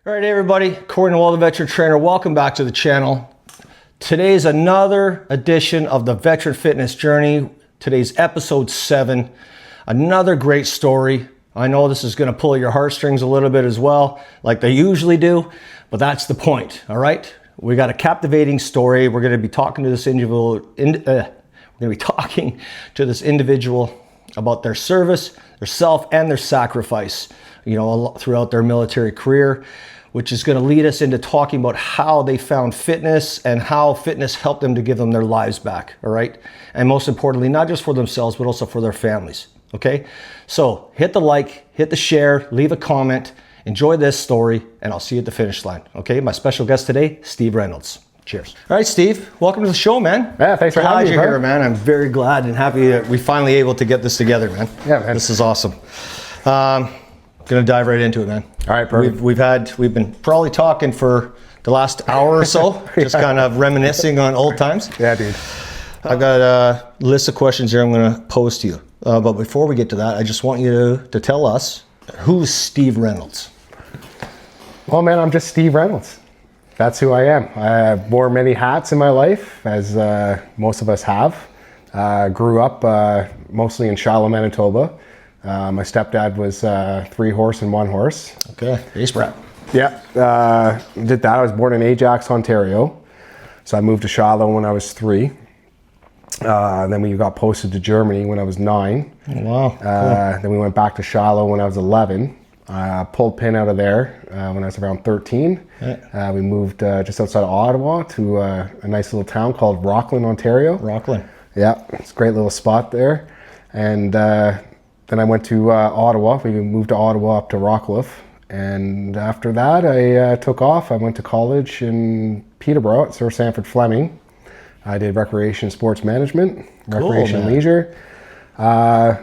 All right, everybody, Cornwall, the Veteran Trainer, welcome back to the channel. Today's another edition of the Veteran Fitness Journey. Today's episode 7, another great story. I know this is gonna pull your heartstrings a little bit as well, like they usually do, but that's the point, all right? We got a captivating story. We're gonna be talking to this individual about their service, their self, and their sacrifice, throughout their military career, which is going to lead us into talking about how they found fitness and how fitness helped them to give them their lives back, all right? And most importantly, not just for themselves, but also for their families, okay? So hit the like, hit the share, leave a comment, enjoy this story, and I'll see you at the finish line, okay? My special guest today, Steve Reynolds. Cheers. All right, Steve, welcome to the show, man. Yeah, thanks for having me. Glad you're here, man. I'm very glad and happy that we finally able to get this together, man. Yeah, man. This is awesome. Gonna dive right into it, man. All right, perfect. We've been probably talking for the last hour or so, just kind of reminiscing on old times. Yeah, dude. I've got a list of questions here I'm gonna pose to you. But before we get to that, I just want you to tell us, who's Steve Reynolds? Well, man, I'm just Steve Reynolds. That's who I am. I wore many hats in my life, as most of us have. Grew up mostly in Shiloh, Manitoba. My stepdad was 3 horse and 1 horse. Okay, ace brat. Yeah, did that. I was born in Ajax, Ontario. So I moved to Shiloh when I was 3. Then we got posted to Germany when I was 9. Oh, wow. Cool. Then we went back to Shiloh when I was 11. Pulled pin out of there when I was around 13. Yeah. We moved just outside of Ottawa to a nice little town called Rockland, Ontario. Rockland. Yeah, it's a great little spot there. And then I went to Ottawa. We moved to Ottawa up to Rockcliffe. And after that, I took off. I went to college in Peterborough at Sir Sanford Fleming. I did recreation sports management, recreation and leisure. I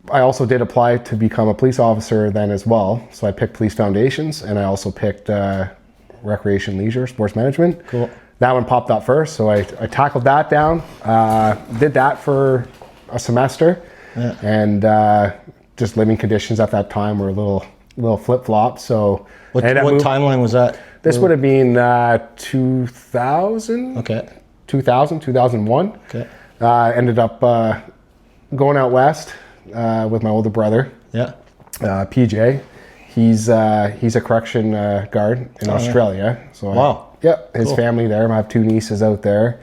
also did apply to become a police officer then as well. So I picked police foundations, and I also picked recreation, leisure, sports management. Cool. That one popped up first, so I tackled that down. Did that for a semester, and just living conditions at that time were a little flip-flop. So what timeline was that? This would have been 2000. Okay. 2001. Okay. Ended up going out west with my older brother. Yeah. PJ. He's a correction guard in Australia. Yeah. So wow. His family there. I have 2 nieces out there.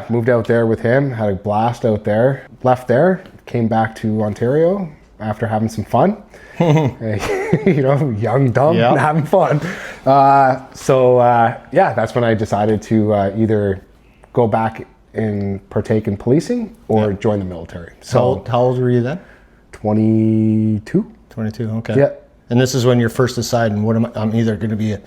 Moved out there with him. Had a blast out there. Left there. Came back to Ontario after having some fun. Young, dumb, and having fun. That's when I decided to either go back and partake in policing or join the military. So how old were you then? 22. 22, okay. Yeah. And this is when you're first deciding, I'm either going to be a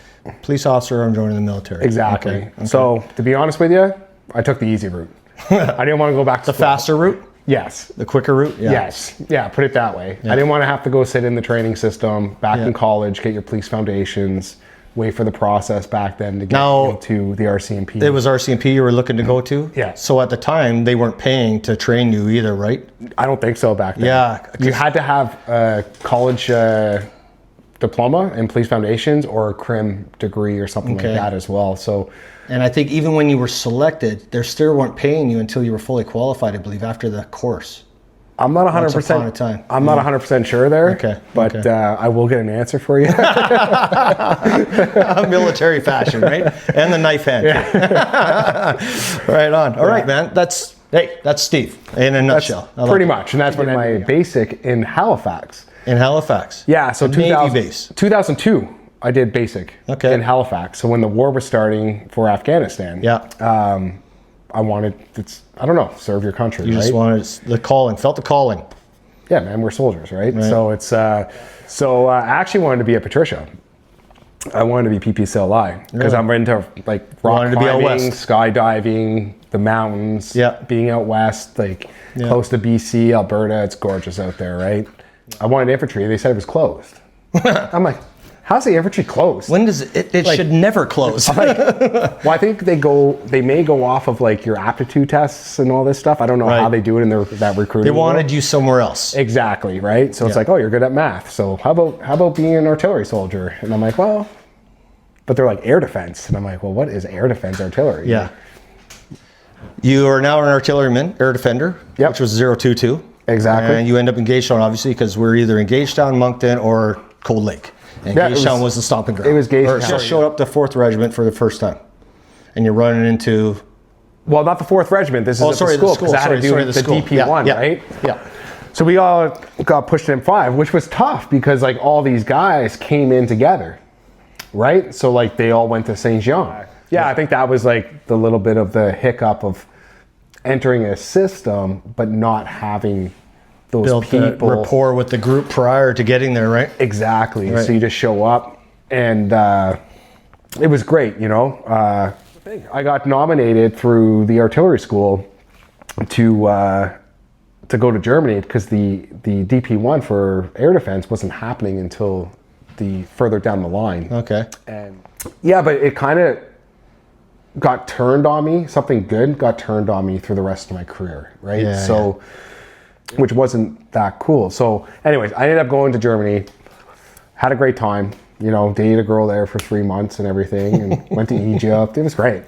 police officer or I'm joining the military. Exactly. Okay. So to be honest with you, I took the easy route. I didn't want to go back to the faster route? Yes. The quicker route? Yeah. Yes. Yeah, put it that way. Yeah. I didn't want to have to go sit in the training system, back in college, get your police foundations, wait for the process back then to get into the RCMP. It was RCMP you were looking to go to? Yeah. So at the time, they weren't paying to train you either, right? I don't think so back then. Yeah. You had to have a college diploma in police foundations or a crim degree or something like that as well. So, and I think even when you were selected, they still weren't paying you until you were fully qualified, I believe, after the course. I'm not 100%. I'm not 100% sure there. Okay. But I will get an answer for you. Military fashion, right? And the knife hand. Yeah. Right on. All right, man. That's Steve in a nutshell. Pretty much. And that's when my basic in Halifax. In Halifax? Yeah. So Navy base. 2002, I did basic in Halifax. So when the war was starting for Afghanistan. Yeah. I wanted, serve your country, right? You just wanted the calling, felt the calling. Yeah, man, we're soldiers, right? So it's, I actually wanted to be a Patricia. I wanted to be PPCLI because I'm into like rock climbing, skydiving, the mountains, being out west, close to BC, Alberta. It's gorgeous out there, right? I wanted infantry. They said it was closed. I'm like, how's the infantry close? When does it should never close. Well, I think they may go off of like your aptitude tests and all this stuff. I don't know how they do it in that recruiting. They wanted you somewhere else. Exactly, right? So it's like, oh, you're good at math. So how about being an artillery soldier? And I'm like, well, but they're like air defense. And I'm like, well, what is air defense artillery? Yeah. You are now an artilleryman, air defender, which was 022. Exactly. And you end up in Gagetown, obviously, because we're either in Gagetown, Moncton, or Cold Lake. And Gagetown was the stomping ground. It was Gagetown. Or just showed up the 4th Regiment for the first time. And you're running into... Well, not the 4th Regiment. This is at the school. Because I had to do the DP1, right? Yeah. So we all got pushed in M5, which was tough because like all these guys came in together, right? So like they all went to Saint Jean. Yeah, I think that was like the little bit of the hiccup of entering a system, but not having those built people. Rapport with the group prior to getting there, right? Exactly. Right. So you just show up, and it was great, you know. I got nominated through the artillery school to go to Germany because the DP1 for air defense wasn't happening until the further down the line. Okay. And yeah, but it kind of got turned on me. Something good got turned on me through the rest of my career, right? Yeah, so, which wasn't that cool. So anyways, I ended up going to Germany, had a great time, you know, dated a girl there for 3 months and everything, and went to Egypt. It was great.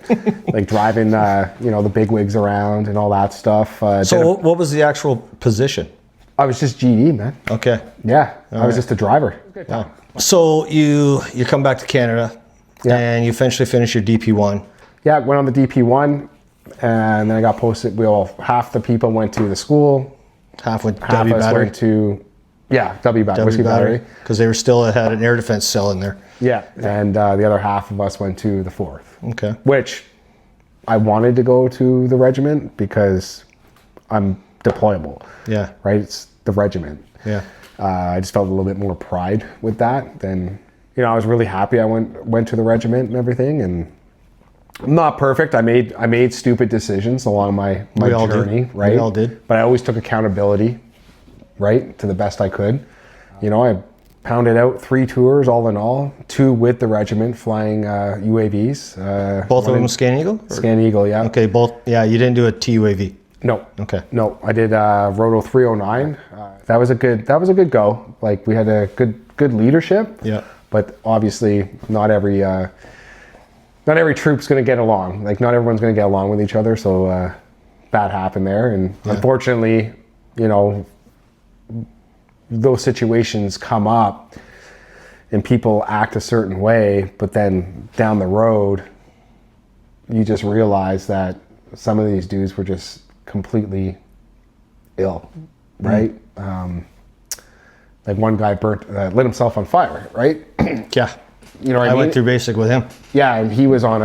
Like driving, you know, the bigwigs around and all that stuff. So what was the actual position? I was just GD, man. Okay. Yeah, I was just a driver. Wow. So you come back to Canada, and you eventually finish your DP1. Yeah, went on the DP1, and then I got posted. Half the people went to the school. Half went to half W us Battery. Went to, W Battery, Whiskey Battery. Because they were still had an air defense cell in there. Yeah, and the other half of us went to the 4th. Okay. Which I wanted to go to the regiment because I'm deployable. Yeah. Right? It's the regiment. Yeah. I just felt a little bit more pride with that than, you know, I was really happy I went to the regiment and everything, and I'm not perfect. I made stupid decisions along my journey, right? We all did. But I always took accountability, right, to the best I could. You know, I pounded out 3 tours all in all, 2 with the regiment flying UAVs. Both of them Scan Eagle? Scan Eagle, yeah. Okay, both. Yeah, you didn't do a TUAV. No. Okay. No, I did Roto 309. That was a good go. Like we had a good leadership. Yeah. But obviously, not every troop's going to get along. Like not everyone's going to get along with each other. So bad happened there, and unfortunately, you know, those situations come up, and people act a certain way. But then down the road, you just realize that some of these dudes were just completely ill, right? Like one guy lit himself on fire, right? Yeah. You know what I mean? went through basic with him. Yeah, and he was on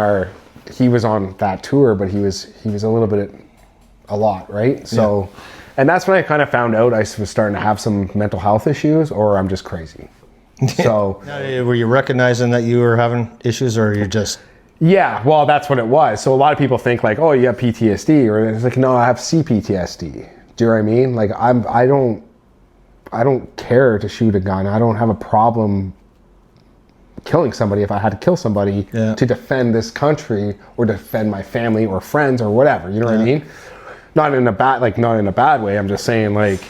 that tour, but he was a lot, right? So, and that's when I kind of found out I was starting to have some mental health issues, or I'm just crazy. So, were you recognizing that you were having issues, or you're just? Yeah, well, that's what it was. So a lot of people think like, oh, you have PTSD, or it's like, no, I have CPTSD. Do you know what I mean? Like I don't care to shoot a gun. I don't have a problem killing somebody if I had to kill somebody to defend this country or defend my family or friends or whatever. You know what I mean? Not in a bad way. I'm just saying like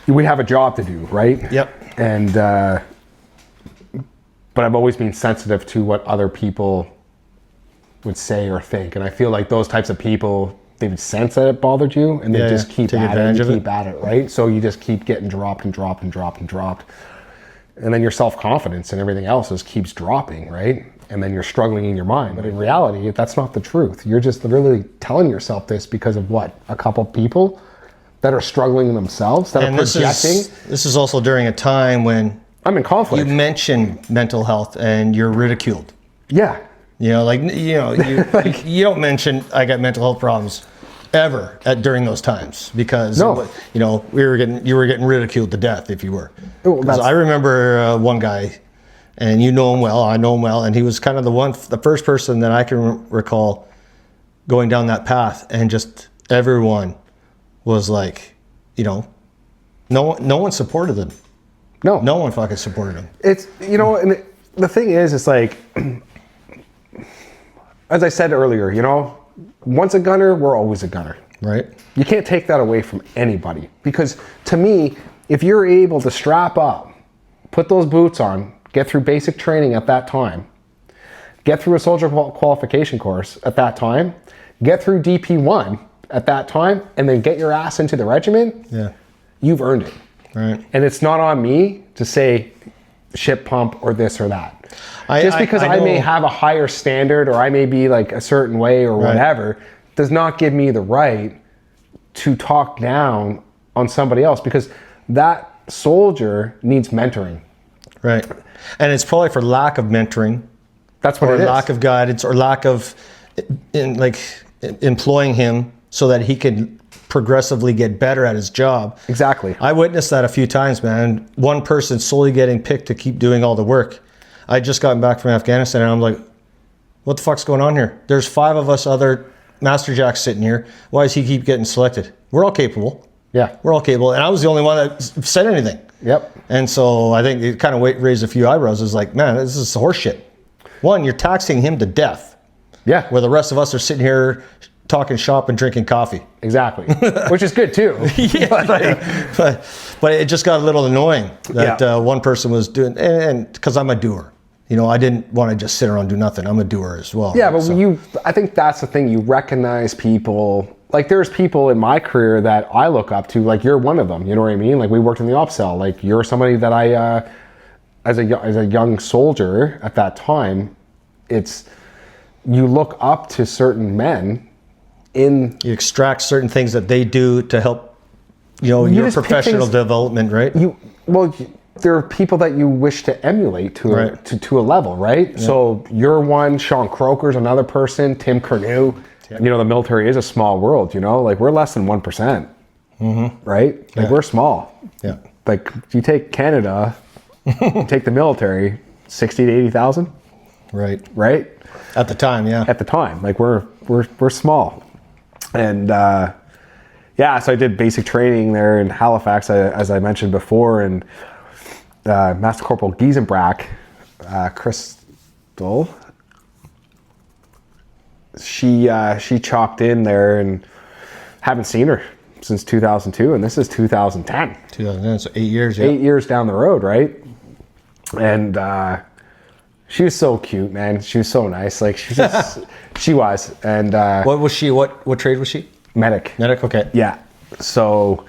we have a job to do, right? Yep. And but I've always been sensitive to what other people would say or think, and I feel like those types of people, they would sense that it bothered you, and they just keep at it, right? So you just keep getting dropped and dropped and dropped and dropped, and then your self-confidence and everything else just keeps dropping, right? And then you're struggling in your mind. But in reality, that's not the truth. You're just really telling yourself this because of what? A couple people that are struggling themselves, that are projecting. This is also during a time when I'm in conflict. You mentioned mental health and you're ridiculed. Yeah. You know, you don't mention I got mental health problems ever during those times because you know you were getting ridiculed to death if you were. Because I remember one guy, and you know him well, I know him well, and he was kind of the first person that I can recall going down that path, and just everyone was like, you know, no one supported him. No. No one fucking supported him. It's, you know, and the thing is, it's like, as I said earlier, you know, once a gunner, we're always a gunner. Right. You can't take that away from anybody, because to me, if you're able to strap up, put those boots on, get through basic training at that time, get through a soldier qualification course at that time, get through DP1 at that time, and then get your ass into the regiment, you've earned it. Right. And it's not on me to say ship pump or this or that. Just because I may have a higher standard, or I may be like a certain way or whatever, does not give me the right to talk down on somebody else, because that soldier needs mentoring. Right. And it's probably for lack of mentoring. That's what it is. Or lack of guidance, or lack of employing him so that he can progressively get better at his job. Exactly. I witnessed that a few times, man. One person solely getting picked to keep doing all the work. I just gotten back from Afghanistan, and I'm like, what the fuck's going on here? There's 5 of us other Master Jacks sitting here. Why does he keep getting selected? We're all capable. Yeah. We're all capable. And I was the only one that said anything. Yep. And so I think it kind of raised a few eyebrows. It's like, man, this is horse shit. One, you're taxing him to death. Yeah. Where the rest of us are sitting here talking shop and drinking coffee. Exactly. Which is good too. But it just got a little annoying that one person was doing, and because I'm a doer. You know, I didn't want to just sit around and do nothing. I'm a doer as well. Yeah, but I think that's the thing. You recognize people. Like, there's people in my career that I look up to. Like, you're one of them. You know what I mean? Like, we worked in the op cell. Like, you're somebody that I, as a young soldier at that time, you look up to certain men. You extract certain things that they do to help, your professional development, right? There are people that you wish to emulate to a level, right? Yeah. So you're one. Sean Croker's another person. Tim Curnew. Yeah. The military is a small world. Like, we're less than 1%, right? Like, we're small. Yeah. Like, if you take Canada, you take the military, 60 to 80,000. Right. Right. At the time, yeah. At the time, like, we're small, and so I did basic training there in Halifax, as I mentioned before, and Master Corporal Giesenbrack, Crystal, she chopped in there, and haven't seen her since 2002, and this is 2010. 2010, so 8 years. Yeah. 8 years down the road, right? And she was so cute, man. She was so nice. Like, she was. And what was she? What trade was she? Medic. Medic. Okay. Yeah. So,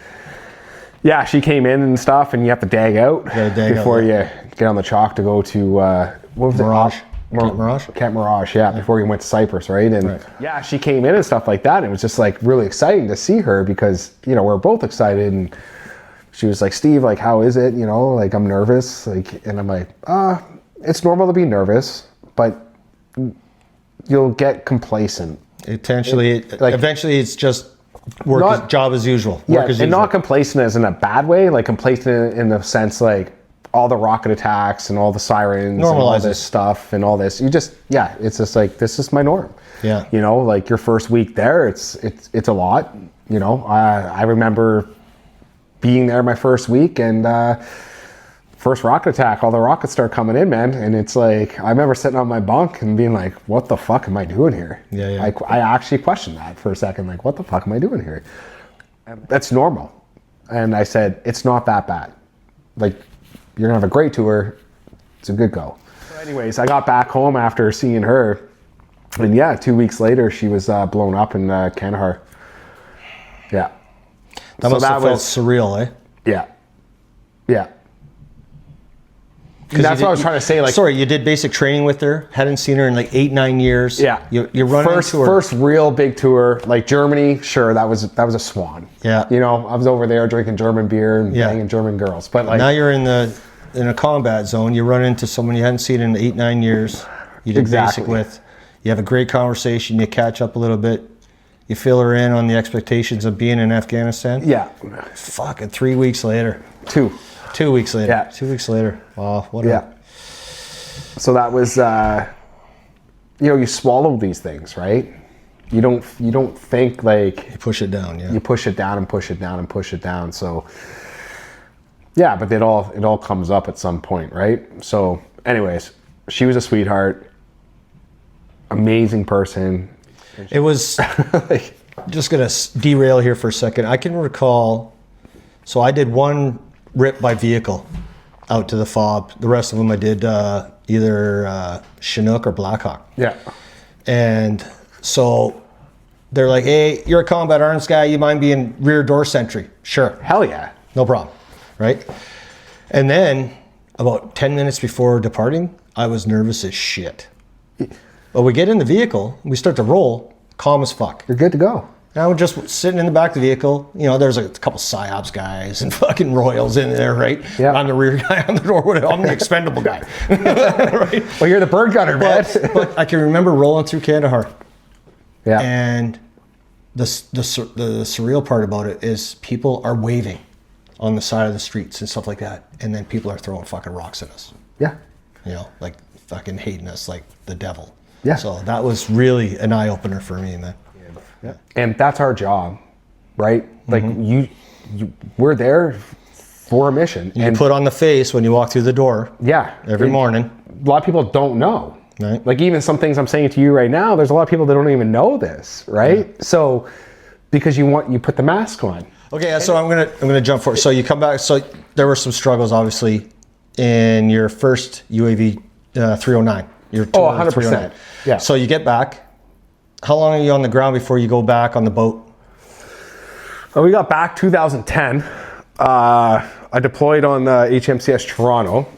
yeah, she came in and stuff, and you have to dag out before you get on the chalk to go to what was Mirage. it? Camp Mirage? Camp Mirage, yeah, before you went to Cyprus, right? And yeah, she came in and stuff like that, and it was just like really exciting to see her, because we're both excited, and she was like, Steve, like, how is it? Like, I'm nervous, like, and I'm like, it's normal to be nervous, but you'll get complacent. Eventually it's just job as usual. Not complacent as in a bad way, like complacent in the sense like all the rocket attacks and all the sirens and all this stuff and all this. It's just like, this is my norm. Yeah. Like, your first week there, it's a lot. I remember being there my first week, and first rocket attack, all the rockets start coming in, man. And it's like, I remember sitting on my bunk and being like, what the fuck am I doing here? Yeah. I actually questioned that for a second. Like, what the fuck am I doing here? That's normal. And I said, it's not that bad. Like, you're gonna have a great tour. It's a good go. So anyways, I got back home after seeing her. And 2 weeks later, she was blown up in Kandahar. Yeah. That must have felt surreal, eh? Yeah. Yeah. That's what I was trying to say. Like, sorry, you did basic training with her. Hadn't seen her in like 8-9 years. Yeah, you're running into her. First real big tour, like Germany. Sure, that was a swan. Yeah, I was over there drinking German beer and banging German girls. But like, now you're in a combat zone. You run into someone you hadn't seen in 8-9 years. You did basic with. You have a great conversation. You catch up a little bit. You fill her in on the expectations of being in Afghanistan. Yeah. Fucking 3 weeks later. 2 weeks later. Yeah. 2 weeks later. Wow. So that was, you swallow these things, right? You don't think like... You push it down, yeah. You push it down and push it down and push it down. So Yeah, but it all comes up at some point, right? So, anyways, she was a sweetheart, amazing person. It was just gonna derail here for a second. I can recall, so I did one rip by vehicle out to the fob. The rest of them I did either Chinook or Blackhawk. Yeah. And so they're like, hey, you're a combat arms guy, you mind being rear door sentry? Sure. Hell yeah. No problem, right? And then about 10 minutes before departing, I was nervous as shit. But we get in the vehicle, we start to roll, calm as fuck. You're good to go. And I'm just sitting in the back of the vehicle. You know, there's a couple PSYOPs guys and fucking Royals in there, right? Yeah. I'm the rear guy on the door. I'm the expendable guy. Right? Well, you're the bird gunner, man. But I can remember rolling through Kandahar. Yeah. And the surreal part about it is people are waving on the side of the streets and stuff like that. And then people are throwing fucking rocks at us. Yeah. You know, like fucking hating us like the devil. Yeah. So that was really an eye opener for me, man. Yeah. And that's our job, right? Like we're there for a mission. You and put on the face when you walk through the door. yeah, Every morning. A lot of people don't know. Right. Like even some things I'm saying to you right now, there's a lot of people that don't even know this, right? Yeah. So because you put the mask on. Okay, so I'm gonna jump forward. So you come back. So there were some struggles, obviously, in your first UAV 309. Your tour 100%. Yeah. So you get back. How long are you on the ground before you go back on the boat? Well, we got back 2010. I deployed on HMCS Toronto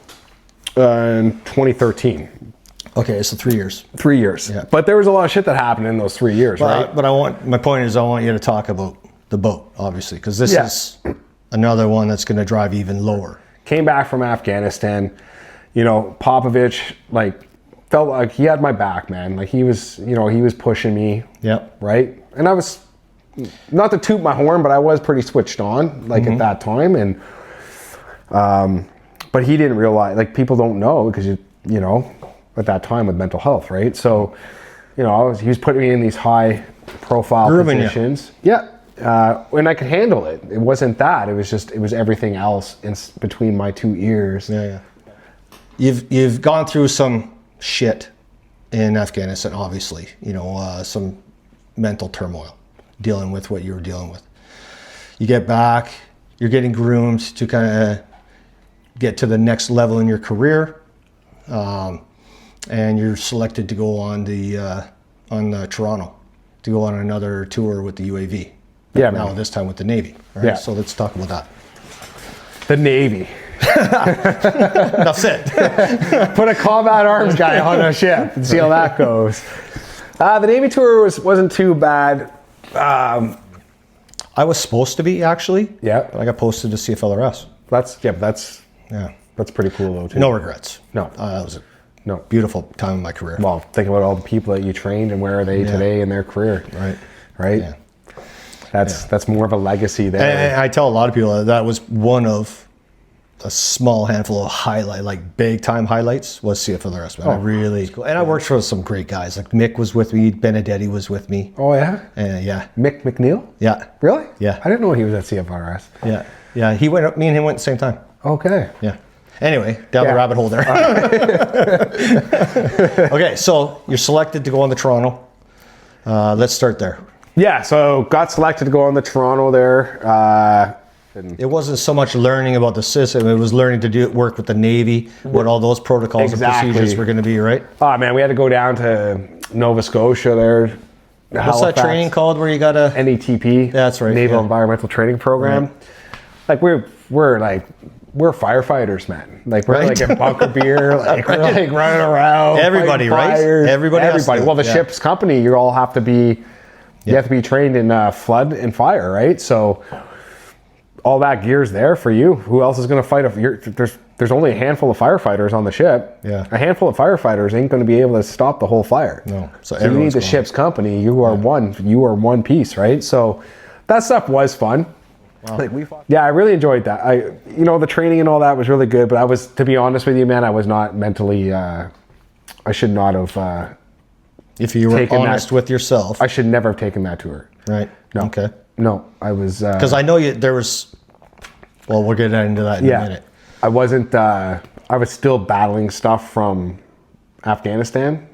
in 2013. Okay, so 3 years. 3 years. Yeah. But there was a lot of shit that happened in those 3 years, right? But my point is I want you to talk about the boat, obviously, because this Yeah. is another one that's going to drive even lower. Came back from Afghanistan. You know, Popovich, like, felt like he had my back, man. Like he was pushing me. Yep. Right. And I was, not to toot my horn, but I was pretty switched on, like at that time. And, but he didn't realize, like people don't know because you know, at that time with mental health, right? So, you know, he was putting me in these high profile positions. Yeah. And I could handle it. It wasn't that. It was everything else in between my two ears. Yeah. You've gone through some shit in Afghanistan, obviously, you know, some mental turmoil dealing with what you were dealing with. You get back, you're getting groomed to kind of get to the next level in your career, and you're selected to go on the Toronto to go on another tour with the UAV. Yeah, now man. this time with the Navy. Right? Yeah. So let's talk about that. The Navy. That's it. Put a combat arms guy on a ship and see how that goes. The Navy tour wasn't too bad. I was supposed to be, actually. Yeah. But I got posted to CFLRS. That's pretty cool though too. No regrets. No. That was a beautiful time in my career. Well, think about all the people that you trained and where are they today in their career. Right. Yeah. That's more of a legacy there. And I tell a lot of people that was one of a small handful of big time highlights was CFLRS. Man. I really cool. And I worked for some great guys. Like Mick was with me, Benedetti was with me. Oh yeah? Yeah. Mick McNeil? Yeah. Really? Yeah. I didn't know he was at CFRS. Yeah. Yeah. Me and him went at the same time. Okay. Yeah. Anyway, down the rabbit hole there. Okay, so you're selected to go on the Toronto. Let's start there. Yeah, so got selected to go on the Toronto there. It wasn't so much learning about the system, it was learning to work with the Navy, what all those protocols and procedures were going to be, right? Oh man, we had to go down to Nova Scotia there. What's Halifax. that training called where you got to... NETP. That's right. Naval Environmental Training Program. Right. Like we're firefighters, man. Like we're like in bunker beer, like we're like running around. Everybody, right? Fires. Everybody. Well, the ship's company, you all have to be, you have to be trained in flood and fire, right? So all that gear's there for you. Who else is going to fight? There's only a handful of firefighters on the ship. Yeah. A handful of firefighters ain't going to be able to stop the whole fire. No. So you need the ship's company. You are one piece, right? So that stuff was fun. Wow. I really enjoyed that. The training and all that was really good, but to be honest with you, man, I was not mentally, I should not have, if you were honest with yourself. I should never have taken that tour. Right. No. Okay. No, I was, because I know there was Well, we'll get into that in a minute. I wasn't, I was still battling stuff from Afghanistan.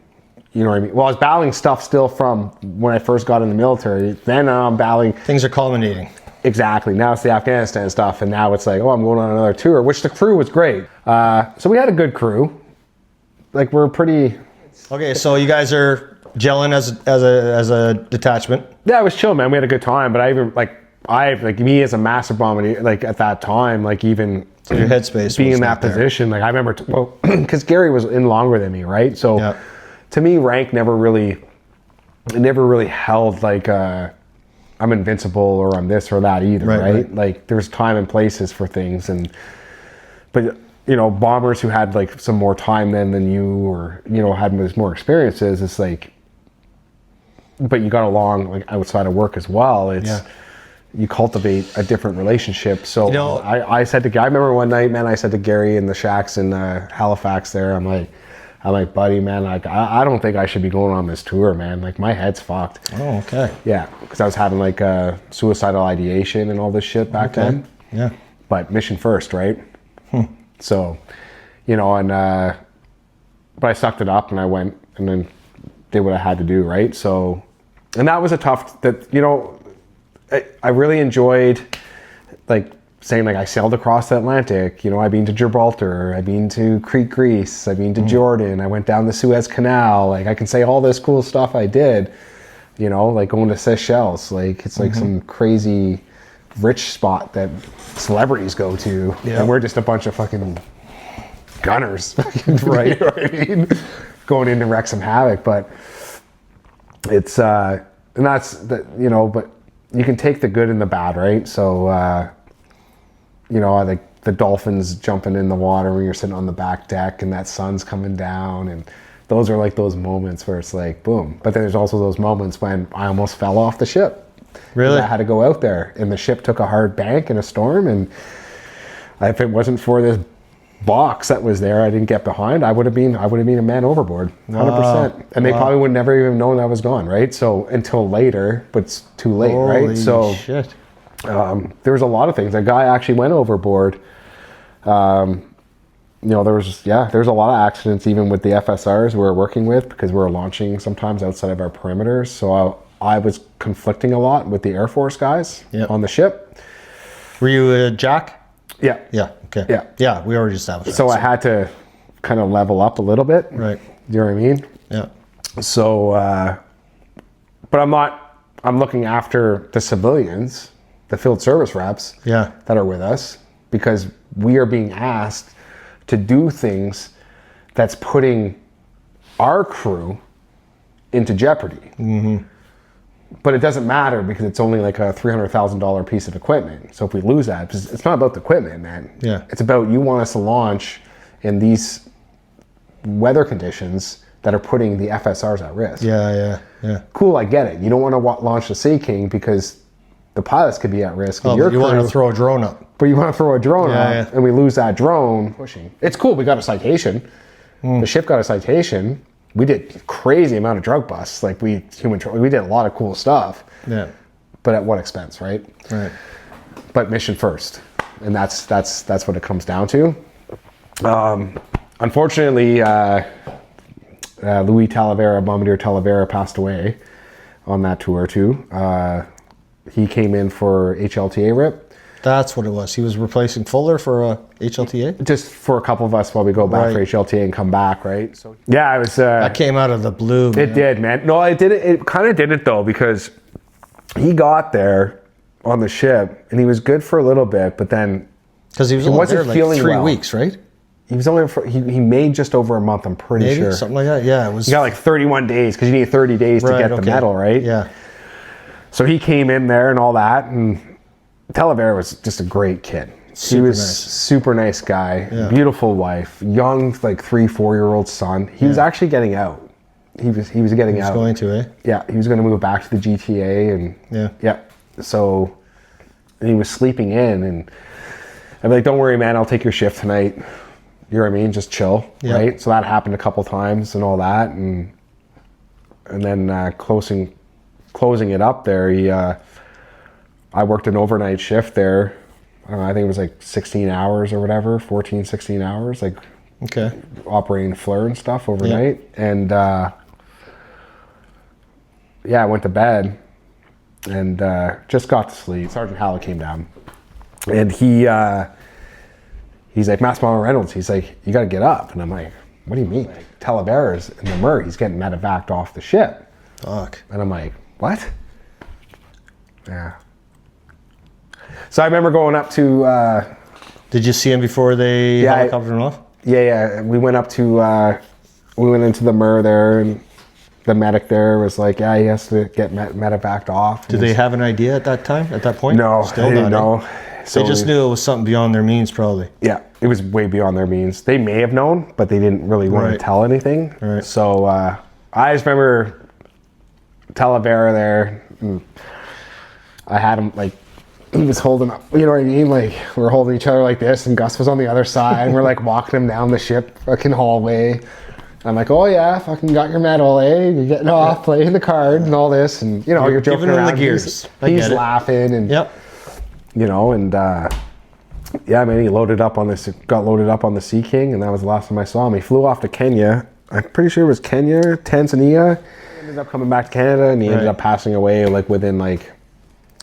You know what I mean? Well, I was battling stuff still from when I first got in the military. Then I'm battling. Things are culminating. Exactly. Now it's the Afghanistan stuff. And now it's like, oh, I'm going on another tour, which the crew was great. So we had a good crew. Like, we're pretty... Okay, so you guys are gelling as a detachment. Yeah, it was chill, man. We had a good time. But I even, like me as a Master Bombardier, like at that time, like even... So your headspace being was in that not there. position, like I remember, because Gary was in longer than me, right? So to me, rank never really held like I'm invincible or I'm this or that either, right? Like there's time and places for things, but you know, bombers who had like some more time than you, or you know, had more experiences, it's like, but you got along like outside of work as well. It's you cultivate a different relationship. So you know, I said to, I remember one night, man, I said to Gary in the shacks in Halifax there, I'm like, buddy, man, like I don't think I should be going on this tour, man. Like my head's fucked. Oh, okay. Yeah, because I was having like suicidal ideation and all this shit back then. Yeah. But mission first, right? So, you know, and but I sucked it up and I went and then did what I had to do, right? So, and that was a tough, that, you know, I really enjoyed like saying like I sailed across the Atlantic, you know, I've been to Gibraltar, I've been to Crete, Greece, I've been to Jordan, I went down the Suez Canal, like I can say all this cool stuff I did, you know, like going to Seychelles, like it's like some crazy rich spot that celebrities go to, and we're just a bunch of fucking gunners, right? You know what I mean? Going in to wreck some havoc, but it's and that's the, you know, but you can take the good and the bad, right? So you know, like the dolphins jumping in the water when you're sitting on the back deck and that sun's coming down, and those are like those moments where it's like boom. But then there's also those moments when I almost fell off the ship. Really? I had to go out there and the ship took a hard bank in a storm, and if it wasn't for this box that was there I didn't get behind, I would have been a man overboard, 100%. And they probably would never even known I was gone, right? So until later, but it's too late. Holy right? So shit. There was a lot of things. A guy actually went overboard. You know, there's a lot of accidents even with the FSRs we were working with, because we were launching sometimes outside of our perimeters. So I was conflicting a lot with the Air Force guys on the ship. Were you a Jack? Yeah. Yeah. Okay. Yeah. Yeah, we already established that. So I had to kind of level up a little bit. Right. You know what I mean? Yeah. So, but I'm looking after the civilians, the field service reps that are with us, because we are being asked to do things that's putting our crew into jeopardy. But it doesn't matter because it's only like a $300,000 piece of equipment. So if we lose that, it's not about the equipment, man. Yeah. It's about, you want us to launch in these weather conditions that are putting the FSRs at risk. Yeah. Cool, I get it. You don't want to launch the Sea King because the pilots could be at risk. Oh, your you want to throw a drone up. But you want to throw a drone up, yeah. and we lose that drone. Pushing. It's cool, we got a citation. The ship got a citation. We did crazy amount of drug busts. Like we did a lot of cool stuff. Yeah. But at what expense, right? Right. But mission first. And that's what it comes down to. Unfortunately, Louis Talavera, Bombardier Talavera, passed away on that tour too. He came in for HLTA RIP. That's what it was. He was replacing Fuller for a HLTA? Just for a couple of us while we go back for HLTA and come back, right? So yeah, it was... that came out of the blue, man. It did, man. No, it didn't. It kind of didn't, though, because he got there on the ship, and he was good for a little bit, but then... Because he was only there like 3 weeks, right? He was only he made just over a month, I'm pretty sure. Something like that, yeah. It was. He got like 31 days, because you need 30 days to get the medal, right? Yeah. So he came in there and all that, and Talavera was just a great kid. He was super nice guy, beautiful wife, young, like 3-4-year-old son. He was actually getting out. He was getting out. He was going to, eh? Yeah, he was going to move back to the GTA, and so and he was sleeping in, and I'm like, don't worry, man, I'll take your shift tonight. You know what I mean? Just chill, right? So that happened a couple times and all that, and then closing it up there, I worked an overnight shift there. I don't know, I think it was like 16 hours or whatever, 14, 16 hours, like Okay. operating FLIR and stuff overnight. And yeah, I went to bed and just got to sleep. Sergeant Hallett came down and he's like, Master Bombardier Reynolds, he's like, you got to get up. And I'm like, what do you mean? Like, Talaber's in the MER, he's getting medevaced off the ship. Fuck. And I'm like, what? Yeah. So I remember going up to... Did you see him before they helicoptered him off? Yeah. We went up to... we went into the MER there, and the medic there was like, yeah, he has to get medevaced off. Did they have an idea at that time, at that point? No, Still they didn't know. So they just knew it was something beyond their means, probably. Yeah, it was way beyond their means. They may have known, but they didn't really want to tell anything. Right. So I just remember Talavera there. And I had him like, he was holding up, you know what I mean? Like we were holding each other like this, and Gus was on the other side, and we're like walking him down the ship fucking hallway. I'm like, oh yeah, fucking got your medal, eh? You're getting off, playing the card and all this, and you know, you're joking giving him around. the gears. He's laughing, and you know, and yeah, man, he loaded up on this, got loaded up on the Sea King, and that was the last time I saw him. He flew off to Kenya. I'm pretty sure it was Kenya, Tanzania. He ended up coming back to Canada, and he ended up passing away like within like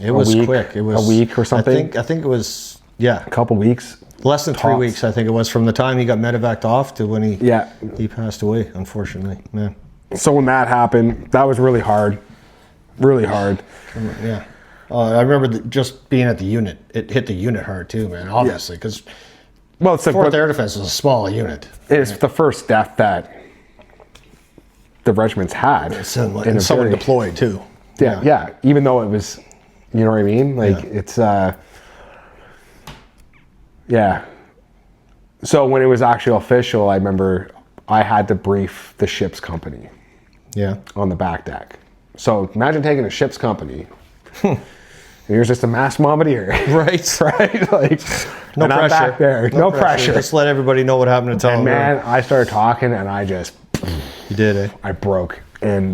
it was quick. It was a week or something. I think it was a couple weeks. Less than 3 weeks, I think it was, from the time he got medevaced off to when he passed away, unfortunately. Man. So when that happened, that was really hard. Really hard. Yeah. I remember just being at the unit. It hit the unit hard too, man, obviously, because well, it's 4th Air Defense is a small unit. It's the first death that the regiment's had. And someone deployed too. Yeah. Even though it was, you know what I mean? Like it's, yeah. So when it was actually official, I remember I had to brief the ship's company. Yeah. On the back deck. So imagine taking a ship's company. You're just a Master Bombardier. Right. Right? Like, no pressure. I'm back there. No pressure. Just let everybody know what happened to Tom. And man, I started talking and I just... You did, eh? I broke. And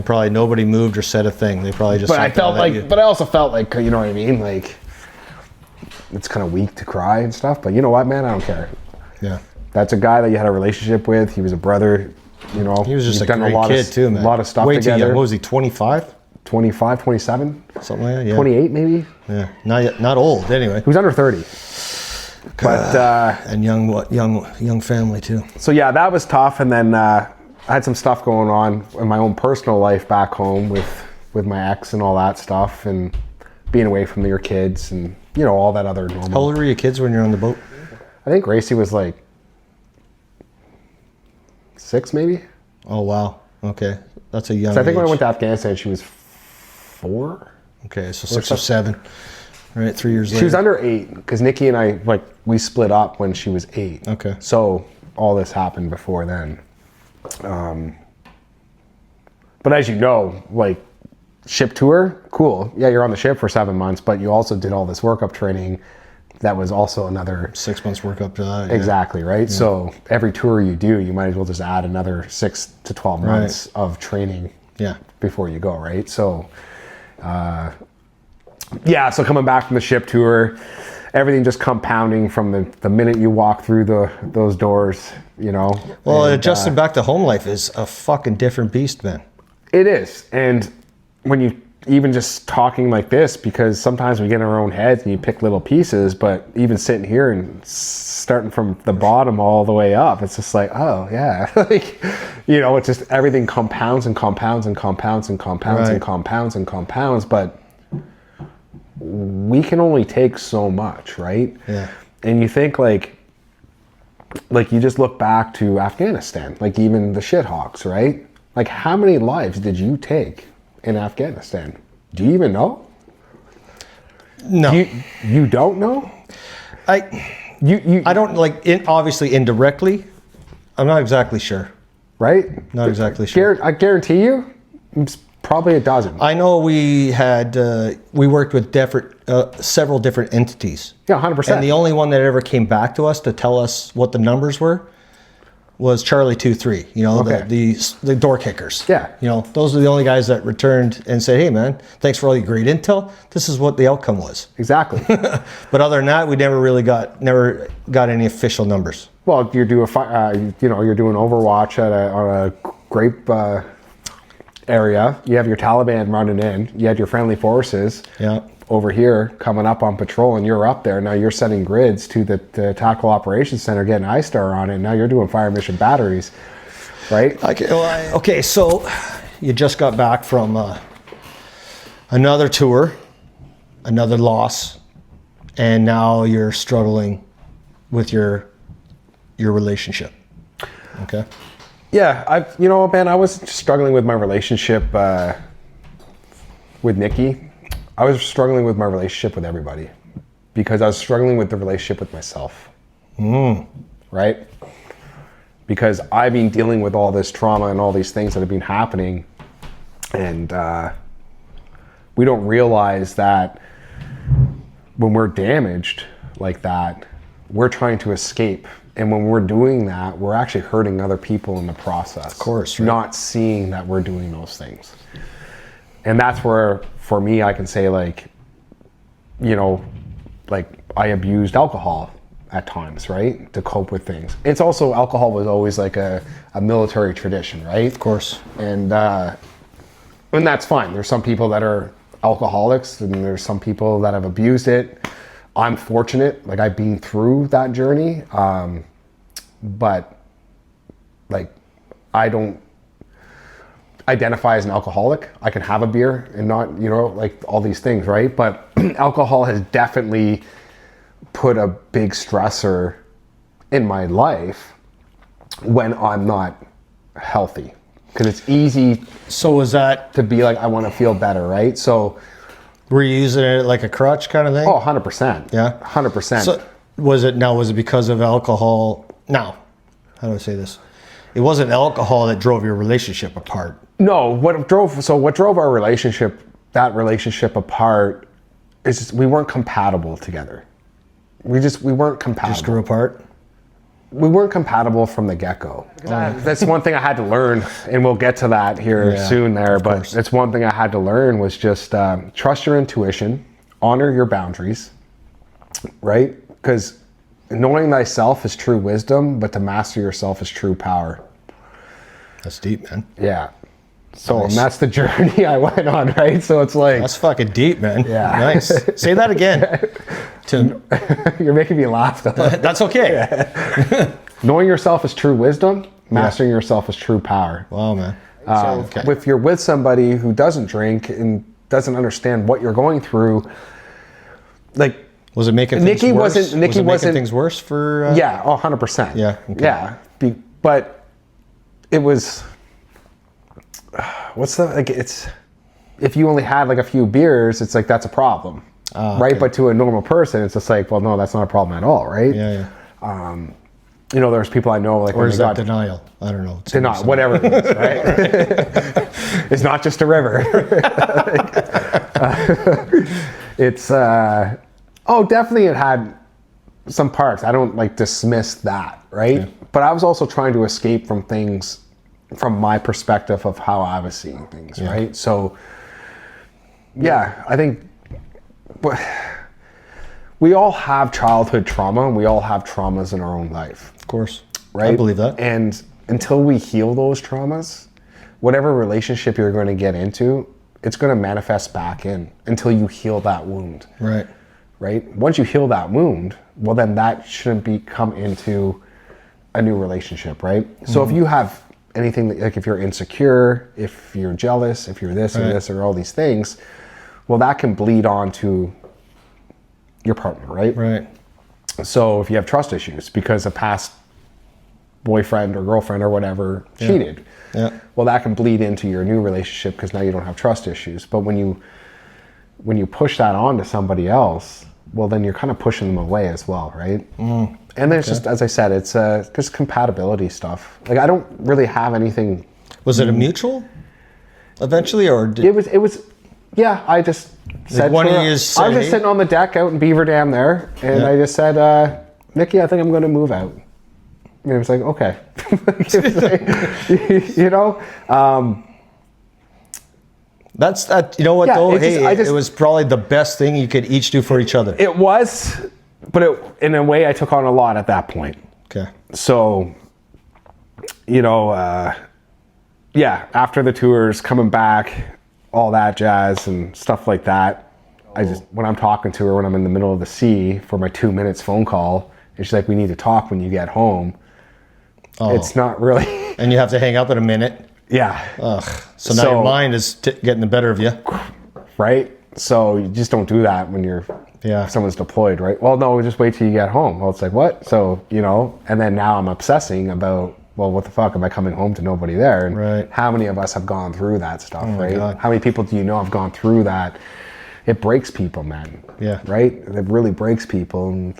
probably nobody moved or said a thing. They probably just... But I also felt like, you know what I mean? Like, it's kind of weak to cry and stuff. But you know what, man? I don't care. Yeah. That's a guy that you had a relationship with. He was a brother, you know. He was just a great kid too, man. A lot of stuff Way together. Too young. What was he, 25? 25, 27? Something like that, yeah. 28 maybe? Yeah, not old anyway. He was under 30. But and young family too. So yeah, that was tough. And then I had some stuff going on in my own personal life back home with my ex and all that stuff, and being away from your kids and you know all that other normal. How old were your kids when you were on the boat? I think Gracie was like 6 maybe. Oh wow. Okay, that's a young. So I think age. when I went to Afghanistan, she was 4. Okay, so 6 or 7. Right, 3 years later. She was under 8 because Nikki and I we split up when she was 8. Okay. So all this happened before then. But as you know, like ship tour, cool. Yeah, you're on the ship for 7 months, but you also did all this workup training. That was also another 6 months work up to that. Yeah. Exactly, right? Yeah. So every tour you do, you might as well just add another 6 to 12 months of training before you go, right? So, yeah, so coming back from the ship tour, everything just compounding from the minute you walk through those doors, you know. Well, adjusting back to home life is a fucking different beast, man. It is. And when you even just talking like this, because sometimes we get in our own heads and you pick little pieces, but even sitting here and starting from the bottom all the way up, it's just like, oh yeah, like, you know, it's just everything compounds and compounds and compounds and compounds and compounds and compounds, but we can only take so much, right? Yeah. And you think like you just look back to Afghanistan, like even the shithawks, right? Like how many lives did you take in Afghanistan? Do you even know? No. You don't know? I don't obviously indirectly. I'm not exactly sure. Right? Not exactly sure. I guarantee you, it's probably a dozen. I know we had we worked with several different entities. Yeah, 100%. And the only one that ever came back to us to tell us what the numbers were was Charlie 2-3. You know, Okay. the door kickers. Yeah. You know, those are the only guys that returned and said, "Hey, man, thanks for all your great intel. This is what the outcome was." Exactly. But other than that, we never got any official numbers. Well, you're doing Overwatch on a grape area. You have your Taliban running in. You had your friendly forces over here coming up on patrol, and you're up there. Now you're sending grids to the Tactical Operations Center, getting ISTAR on it. Now you're doing fire mission batteries, right? Okay, so you just got back from another tour, another loss, and now you're struggling with your relationship. Okay. Yeah, I was struggling with my relationship with Nikki. I was struggling with my relationship with everybody because I was struggling with the relationship with myself. Right? Because I've been dealing with all this trauma and all these things that have been happening, and we don't realize that when we're damaged like that, we're trying to escape. And when we're doing that, we're actually hurting other people in the process. Of course, right? Not seeing that we're doing those things. And that's where, for me, I can say like I abused alcohol at times, right? To cope with things. It's also, alcohol was always like a military tradition, right? Of course. And that's fine. There's some people that are alcoholics and there's some people that have abused it. I'm fortunate, like I've been through that journey, but like I don't identify as an alcoholic. I can have a beer and not, like all these things, right? But alcohol has definitely put a big stressor in my life when I'm not healthy, because it's easy. So was that to be like, I want to feel better, right? So were you using it like a crutch kind of thing? Oh, 100%. Yeah. 100%. So was it because of alcohol? Now, how do I say this? It wasn't alcohol that drove your relationship apart. No, what drove our relationship apart is just, we weren't compatible together. We weren't compatible. Just grew apart? We weren't compatible from the get-go. That's one thing I had to learn, and we'll get to that here soon there, but it's one thing I had to learn was just trust your intuition, honor your boundaries, right? Because knowing thyself is true wisdom, but to master yourself is true power. That's deep, man. Yeah. So, and that's the journey I went on, right? So it's like... That's fucking deep, man. Yeah. Nice. Say that again. You're making me laugh, though. That's okay. Yeah. Knowing yourself is true wisdom. Mastering yourself is true power. Wow, man. If you're with somebody who doesn't drink and doesn't understand what you're going through, like... Was it making things worse? Nikki wasn't things worse for... Yeah, 100%. Yeah. Okay. Yeah. But it was... it's if you only had like a few beers, it's like that's a problem, right? Okay. But to a normal person, it's just like, well, no, that's not a problem at all, right? Yeah. There's people I know like, or is that denial? I don't know. Denial, whatever it is, right? It's not just a river. It's definitely it had some parts. I don't like dismiss that, right? Yeah. But I was also trying to escape from things from my perspective of how I was seeing things, right? So, I think we all have childhood trauma, and we all have traumas in our own life. Of course. Right? I believe that. And until we heal those traumas, whatever relationship you're going to get into, it's going to manifest back in until you heal that wound. Right. Right? Once you heal that wound, well, then that shouldn't come into a new relationship, right? Mm-hmm. So if you have anything, like if you're insecure, if you're jealous, if you're this or this or all these things, well, that can bleed on to your partner, right? Right. So if you have trust issues because a past boyfriend or girlfriend or whatever cheated, well, that can bleed into your new relationship because now you don't have trust issues. But when you push that on to somebody else, well, then you're kind of pushing them away as well, right? Mm. And there's just, as I said, it's just compatibility stuff. Like I don't really have anything. Was it a mutual eventually, or it was? Yeah, I just said one of you I was said, just sitting on the deck out in Beaver Dam there, and I just said, Nikki, I think I'm going to move out. And it was like, okay. You know, That's that. You know what Yeah, though? it just- Hey, I just- it was probably the best thing you could each do for each other. it was, but in a way I took on a lot at that point. Okay. So, you know, yeah, after the tours, coming back, all that jazz and stuff like that, I just, when I'm talking to her, when I'm in the middle of the sea for my 2 minutes phone call, and she's like, we need to talk when you get home. Oh. It's not really, And you have to hang up in a minute. yeah. Ugh. So now your mind is getting the better of you. Right? So you just don't do that when someone's deployed, right? Well, no, just wait till you get home. Well, it's like, what? So, you know, and then now I'm obsessing about, well, what the fuck, am I coming home to nobody there? And right. How many of us have gone through that stuff, right? God. How many people do you know have gone through that? It breaks people, man. Yeah. Right? It really breaks people. And,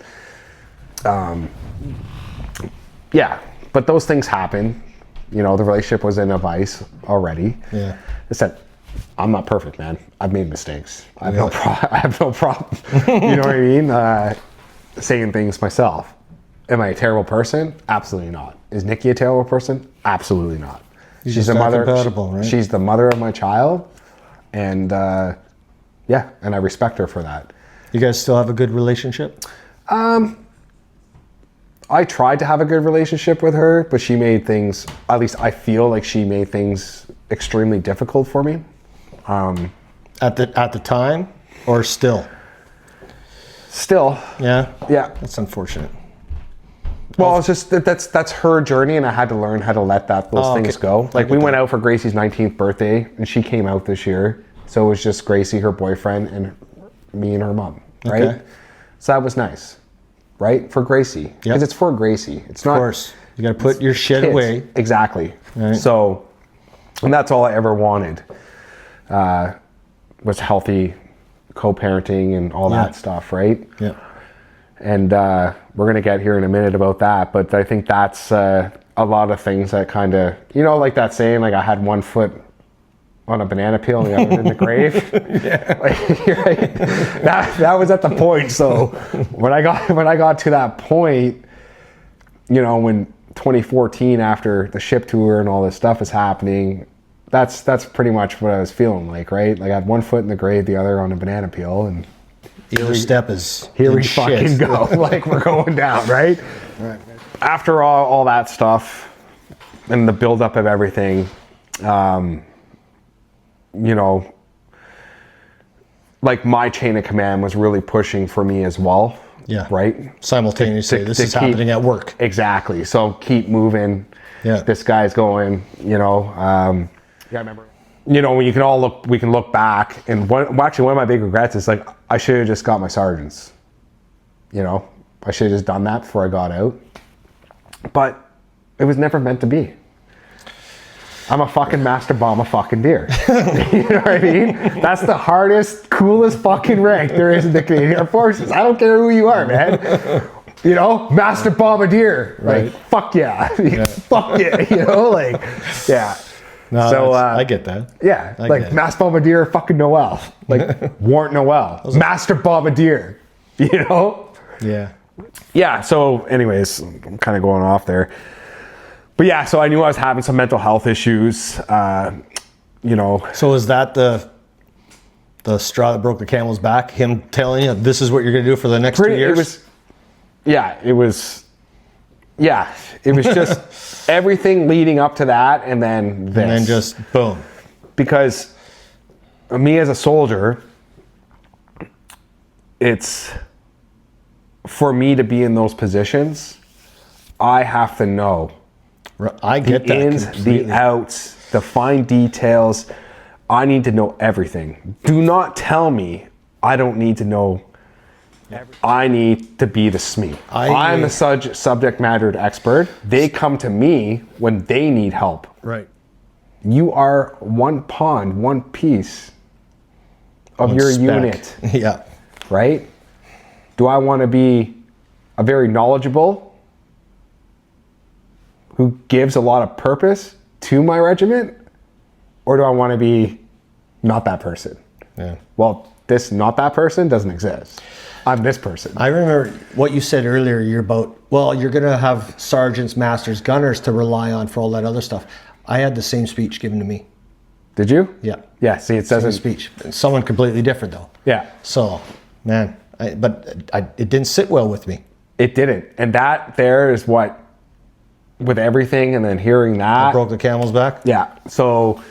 yeah, but those things happen. You know, the relationship was in a vice already. Yeah. I said, I'm not perfect, man. I've made mistakes. I have no problem. You know what I mean? Saying things myself. Am I a terrible person? Absolutely not. Is Nikki a terrible person? Absolutely not. She's the mother. Compatible, right? She's the mother of my child, and yeah, and I respect her for that. You guys still have a good relationship? I tried to have a good relationship with her, but she made things, at least I feel like she made things extremely difficult for me. At the time, or still? Still, Yeah. yeah. That's unfortunate. Well, it's just that's her journey, and I had to learn how to let those things go. Like we went out for Gracie's 19th birthday, and she came out this year, so it was just Gracie, her boyfriend, and me and her mom, right? Okay. So that was nice, right? For Gracie, because it's for Gracie. It's not. Of course. You got to put your shit kids. away. Exactly. Right. So, and that's all I ever wanted. Was healthy co-parenting and all that stuff, right? Yeah. And we're going to get here in a minute about that, but I think that's a lot of things that kind of, you know, like that saying, like I had one foot on a banana peel and the other in the grave. Yeah. Right? That was at the point. So when I got to that point, you know, when 2014, after the ship tour and all this stuff is happening, that's pretty much what I was feeling like, right? Like I had one foot in the grave, the other on a banana peel, and Either step is here we shit. fucking go. Like we're going down, right? Right. After all that stuff and the buildup of everything, you know, like my chain of command was really pushing for me as well. Yeah. Right? Simultaneously, this is happening at work. Exactly. So keep moving. Yeah. This guy's going, you know. Yeah, I remember. You know, we can look back, and one of my big regrets is like I should have just got my sergeants. You know, I should have just done that before I got out. But it was never meant to be. I'm a fucking Master Bombardier. You know what I mean? That's the hardest, coolest fucking rank there is in the Canadian Armed Forces. I don't care who you are, man. You know, Master Bombardier. Right. Like, fuck yeah. Fuck yeah. You know, like, yeah. No, So I get that. yeah, I like get it. Master Bombardier, fucking Noel, like Warrant Noel, Master Bombardier, you know? Yeah. Yeah. So, anyways, I'm kind of going off there, but yeah. So I knew I was having some mental health issues. You know. So is that the straw that broke the camel's back? Him telling you this is what you're going to do for the next 2 years? It was just everything leading up to that, and then this. And then just boom. Because me as a soldier, it's for me to be in those positions, I have to know I get the that ins, completely. the outs, the fine details. I need to know everything. Do not tell me I don't need to know. I need to be the SME. I'm the subject matter expert. They come to me when they need help. Right. You are one pawn, one piece of your Spec. unit, Yeah. right? Do I want to be a very knowledgeable, who gives a lot of purpose to my regiment? Or do I want to be not that person? Yeah. Well, this not that person doesn't exist. I'm this person. I remember what you said earlier. You're about, well, you're going to have sergeants, masters, gunners to rely on for all that other stuff. I had the same speech given to me. Did you? Yeah. Yeah, see, it doesn't... speech. Someone completely different, though. Yeah. So, man, it didn't sit well with me. It didn't. And that there is what, with everything and then hearing that... I broke the camel's back? Yeah. So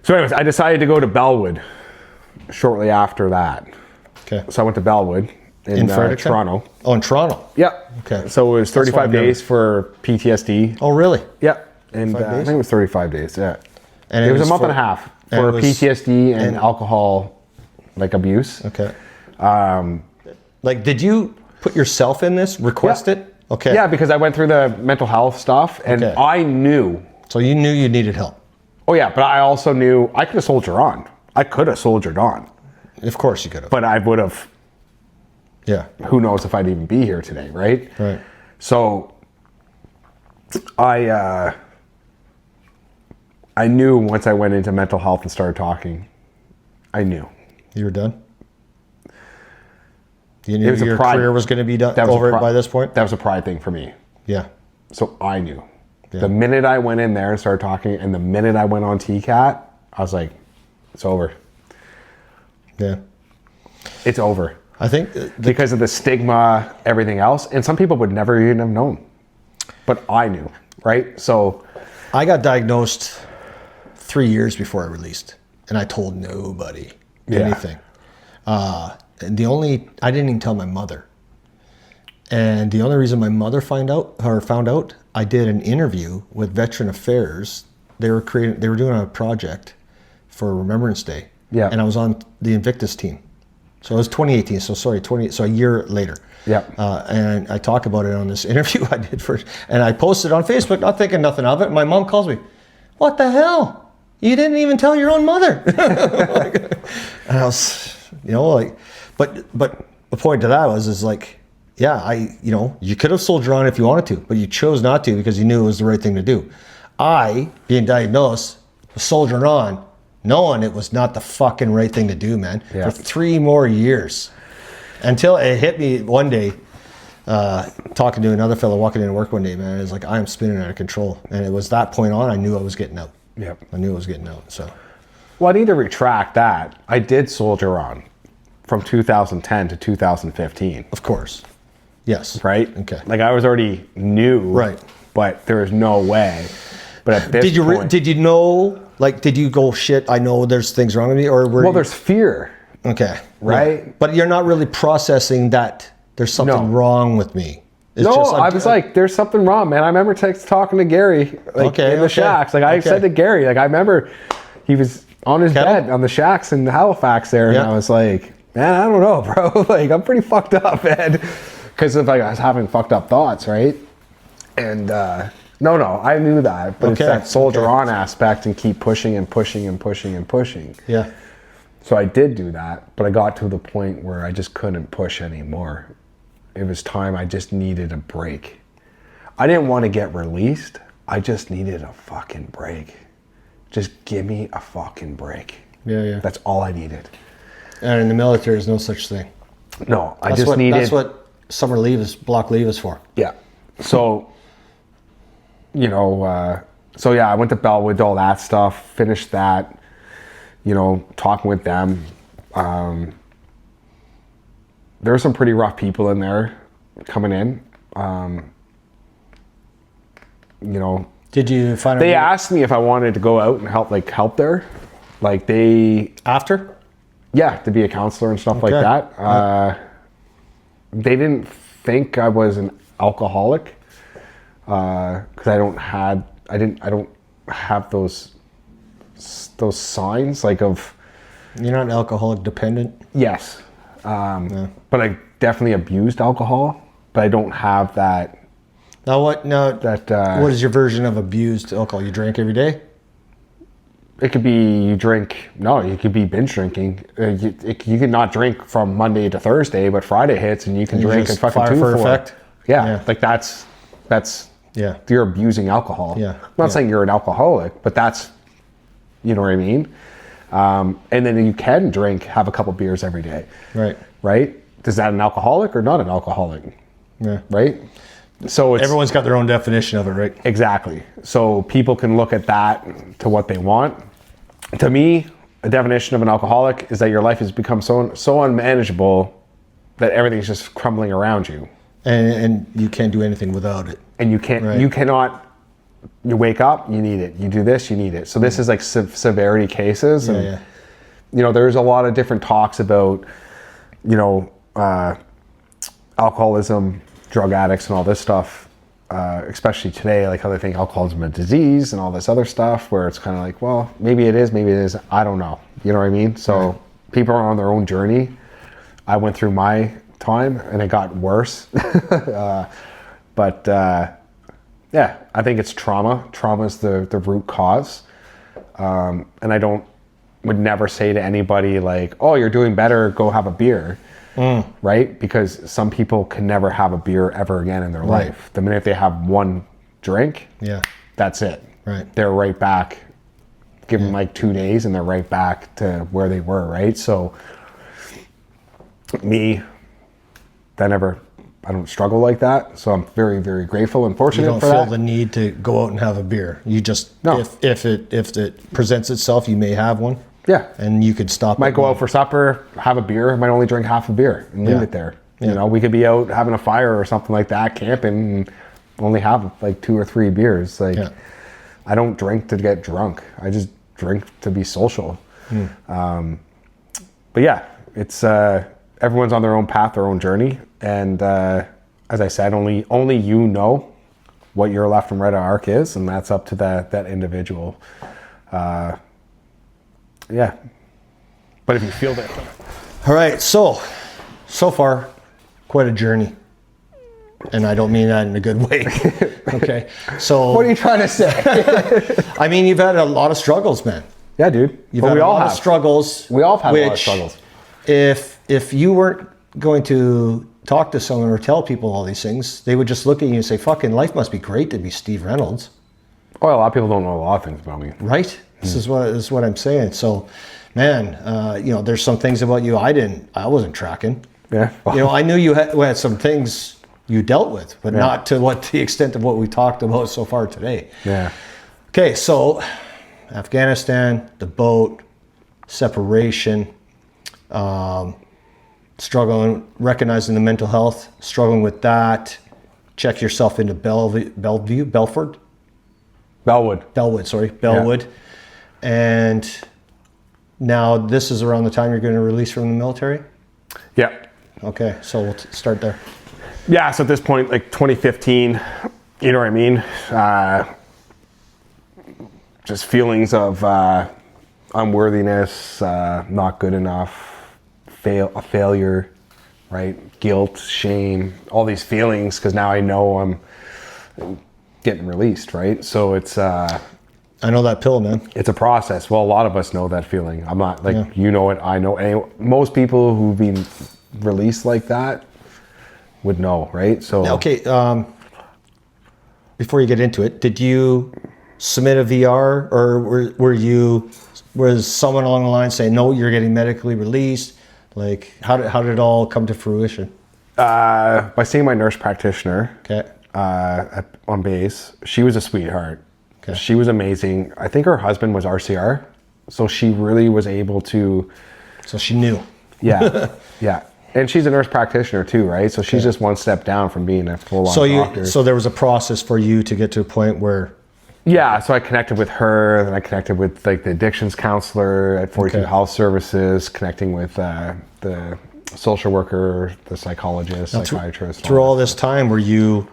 anyways, I decided to go to Bellwood shortly after that. Okay. So I went to Bellwood in Toronto. Oh, in Toronto? Yeah. Okay. So it was 35 days for PTSD. Oh, really? Yeah. And I think it was 35 days, yeah. And it was a month and a half for PTSD and alcohol, like, abuse. Okay. Like, did you put yourself in this? Request it? Okay. Yeah, because I went through the mental health stuff, and I knew. So you knew you needed help? Oh, yeah, but I also knew I could have soldiered on. I could have soldiered on. Of course you could have. But I would have. Yeah. Who knows if I'd even be here today, right? Right. So I knew once I went into mental health and started talking, I knew. You were done? You knew your career was going to be done over by this point? That was a pride thing for me. Yeah. So I knew. Yeah. The minute I went in there and started talking, and the minute I went on TCAT, I was like, it's over. Yeah. It's over. I think because of the stigma, everything else, and some people would never even have known, but I knew, right? So I got diagnosed 3 years before I released, and I told nobody anything. I didn't even tell my mother, and the only reason my mother found out, I did an interview with Veteran Affairs. They were doing a project for Remembrance Day, and I was on the Invictus team. So it was 2018. So a year later. Yeah. And I talk about it on this interview I did and I posted on Facebook, not thinking nothing of it. My mom calls me, "What the hell? You didn't even tell your own mother." And I was, but the point to that is like, yeah, you could have soldiered on if you wanted to, but you chose not to because you knew it was the right thing to do. I, being diagnosed, was soldiering on, knowing it was not the fucking right thing to do, man, for 3 more years. Until it hit me one day, talking to another fellow walking into work one day, man, it was like, I am spinning out of control. And it was that point on, I knew I was getting out. Yep. I knew I was getting out, so. Well, I need to retract that. I did soldier on from 2010 to 2015. Of course. Yes. Right? Okay. Like, I was already new. Right. But there was no way. But at this point... Did you know, like, did you go, shit, I know there's things wrong with me, or were there's fear. Okay. Right? Yeah. But you're not really processing that there's something wrong with me. It's I was like, there's something wrong, man. I remember talking to Gary, like, in the shacks. Like, I said to Gary, like, I remember he was on his bed on the shacks in Halifax there, and I was like, man, I don't know, bro. Like, I'm pretty fucked up, man. Because of, like, I was having fucked up thoughts, right? And, no, I knew that. But it's that soldier on aspect and keep pushing and pushing and pushing and pushing. Yeah. So I did do that, but I got to the point where I just couldn't push anymore. It was time. I just needed a break. I didn't want to get released. I just needed a fucking break. Just give me a fucking break. Yeah. That's all I needed. And in the military, there's no such thing. No, I just needed... That's what summer leave block leave is for. Yeah. So, I went to Bellwood, all that stuff, finished that, talking with them. There were some pretty rough people in there coming in. Did you find they asked me if I wanted to go out and help there. Like, they... After? Yeah, to be a counselor and stuff like that. They didn't think I was an alcoholic because I don't have those signs like of... You're not alcoholic dependent? Yes. But I definitely abused alcohol, but I don't have that... What is your version of abused alcohol? You drink every day? It could be you could be binge drinking. You could not drink from Monday to Thursday, but Friday hits and you can drink and fucking fire for effect. Yeah, like that's you're abusing alcohol. Yeah. I'm not saying you're an alcoholic, but that's, you know what I mean? And then you can have a couple beers every day. Right. Right? Is that an alcoholic or not an alcoholic? Yeah. Right? So everyone's got their own definition of it, right? Exactly. So people can look at that to what they want. To me, a definition of an alcoholic is that your life has become so unmanageable that everything's just crumbling around you. And you can't do anything without it. And you cannot, you wake up, you need it. You do this, you need it. So this is like severity cases. And, you know, there's a lot of different talks about, you know, alcoholism, drug addicts and all this stuff, especially today, like how they think alcoholism is a disease and all this other stuff, where it's kind of like, well, maybe it is, I don't know. You know what I mean? So people are on their own journey. I went through my time and it got worse. But yeah, I think it's trauma. Trauma is the root cause. And I would never say to anybody like, oh, you're doing better, go have a beer. Right? Because some people can never have a beer ever again in their life. The minute they have one drink, that's it. Right. They're right back. Give them like 2 days and they're right back to where they were, right? So me, I don't struggle like that. So I'm very, very grateful and fortunate for that. You don't feel the need to go out and have a beer. You just, if it presents itself, you may have one. Yeah. And you could stop. Might go out for supper, have a beer, might only drink half a beer and leave it there. Yeah. You know, we could be out having a fire or something like that, camping, and only have like 2 or 3 beers. Like, I don't drink to get drunk. I just drink to be social. But yeah, it's everyone's on their own path, their own journey. And as I said, only you know what your left and right arc is, and that's up to that individual. Yeah. But if you feel that. All right. So far, quite a journey. And I don't mean that in a good way. Okay. So. What are you trying to say? I mean, you've had a lot of struggles, man. Yeah, dude. You've had a lot of struggles. We all have had a lot of struggles. If you weren't going to talk to someone or tell people all these things, they would just look at you and say, fucking life must be great to be Steve Reynolds. Oh, a lot of people don't know a lot of things about me. Right? This is what I'm saying. So, man, you know, there's some things about you I wasn't tracking. Yeah. You know, I knew you had some things you dealt with, but not to the extent of what we talked about so far today. Yeah. Okay, so Afghanistan, the boat, separation, struggling, recognizing the mental health, struggling with that. Check yourself into Bellwood. Yeah. And now this is around the time you're going to release from the military? Yeah. Okay, so we'll start there. Yeah, so at this point, like 2015, you know what I mean? Just feelings of unworthiness, not good enough, a failure, right? Guilt, shame, all these feelings, because now I know I'm getting released, right? So it's I know that pill, man. it's a process. Well, a lot of us know that feeling. I'm not like you know it, I know it. Most people who've been released like that would know, right? So okay, before you get into it, did you submit a VR, or was someone along the line saying, no, you're getting medically released? Like, how did it all come to fruition? by seeing my nurse practitioner, Okay. on base. She was a sweetheart. Okay. She was amazing. I think her husband was RCR, so she really was able to. So she knew. Yeah, yeah. And she's a nurse practitioner too, right? So she's just one step down from being a full-on doctor. So there was a process for you to get to a point where. Yeah, so I connected with her, then I connected with like the addictions counselor at 42 Health Services, connecting with the social worker, the psychologist, psychiatrist. Through all this time, were you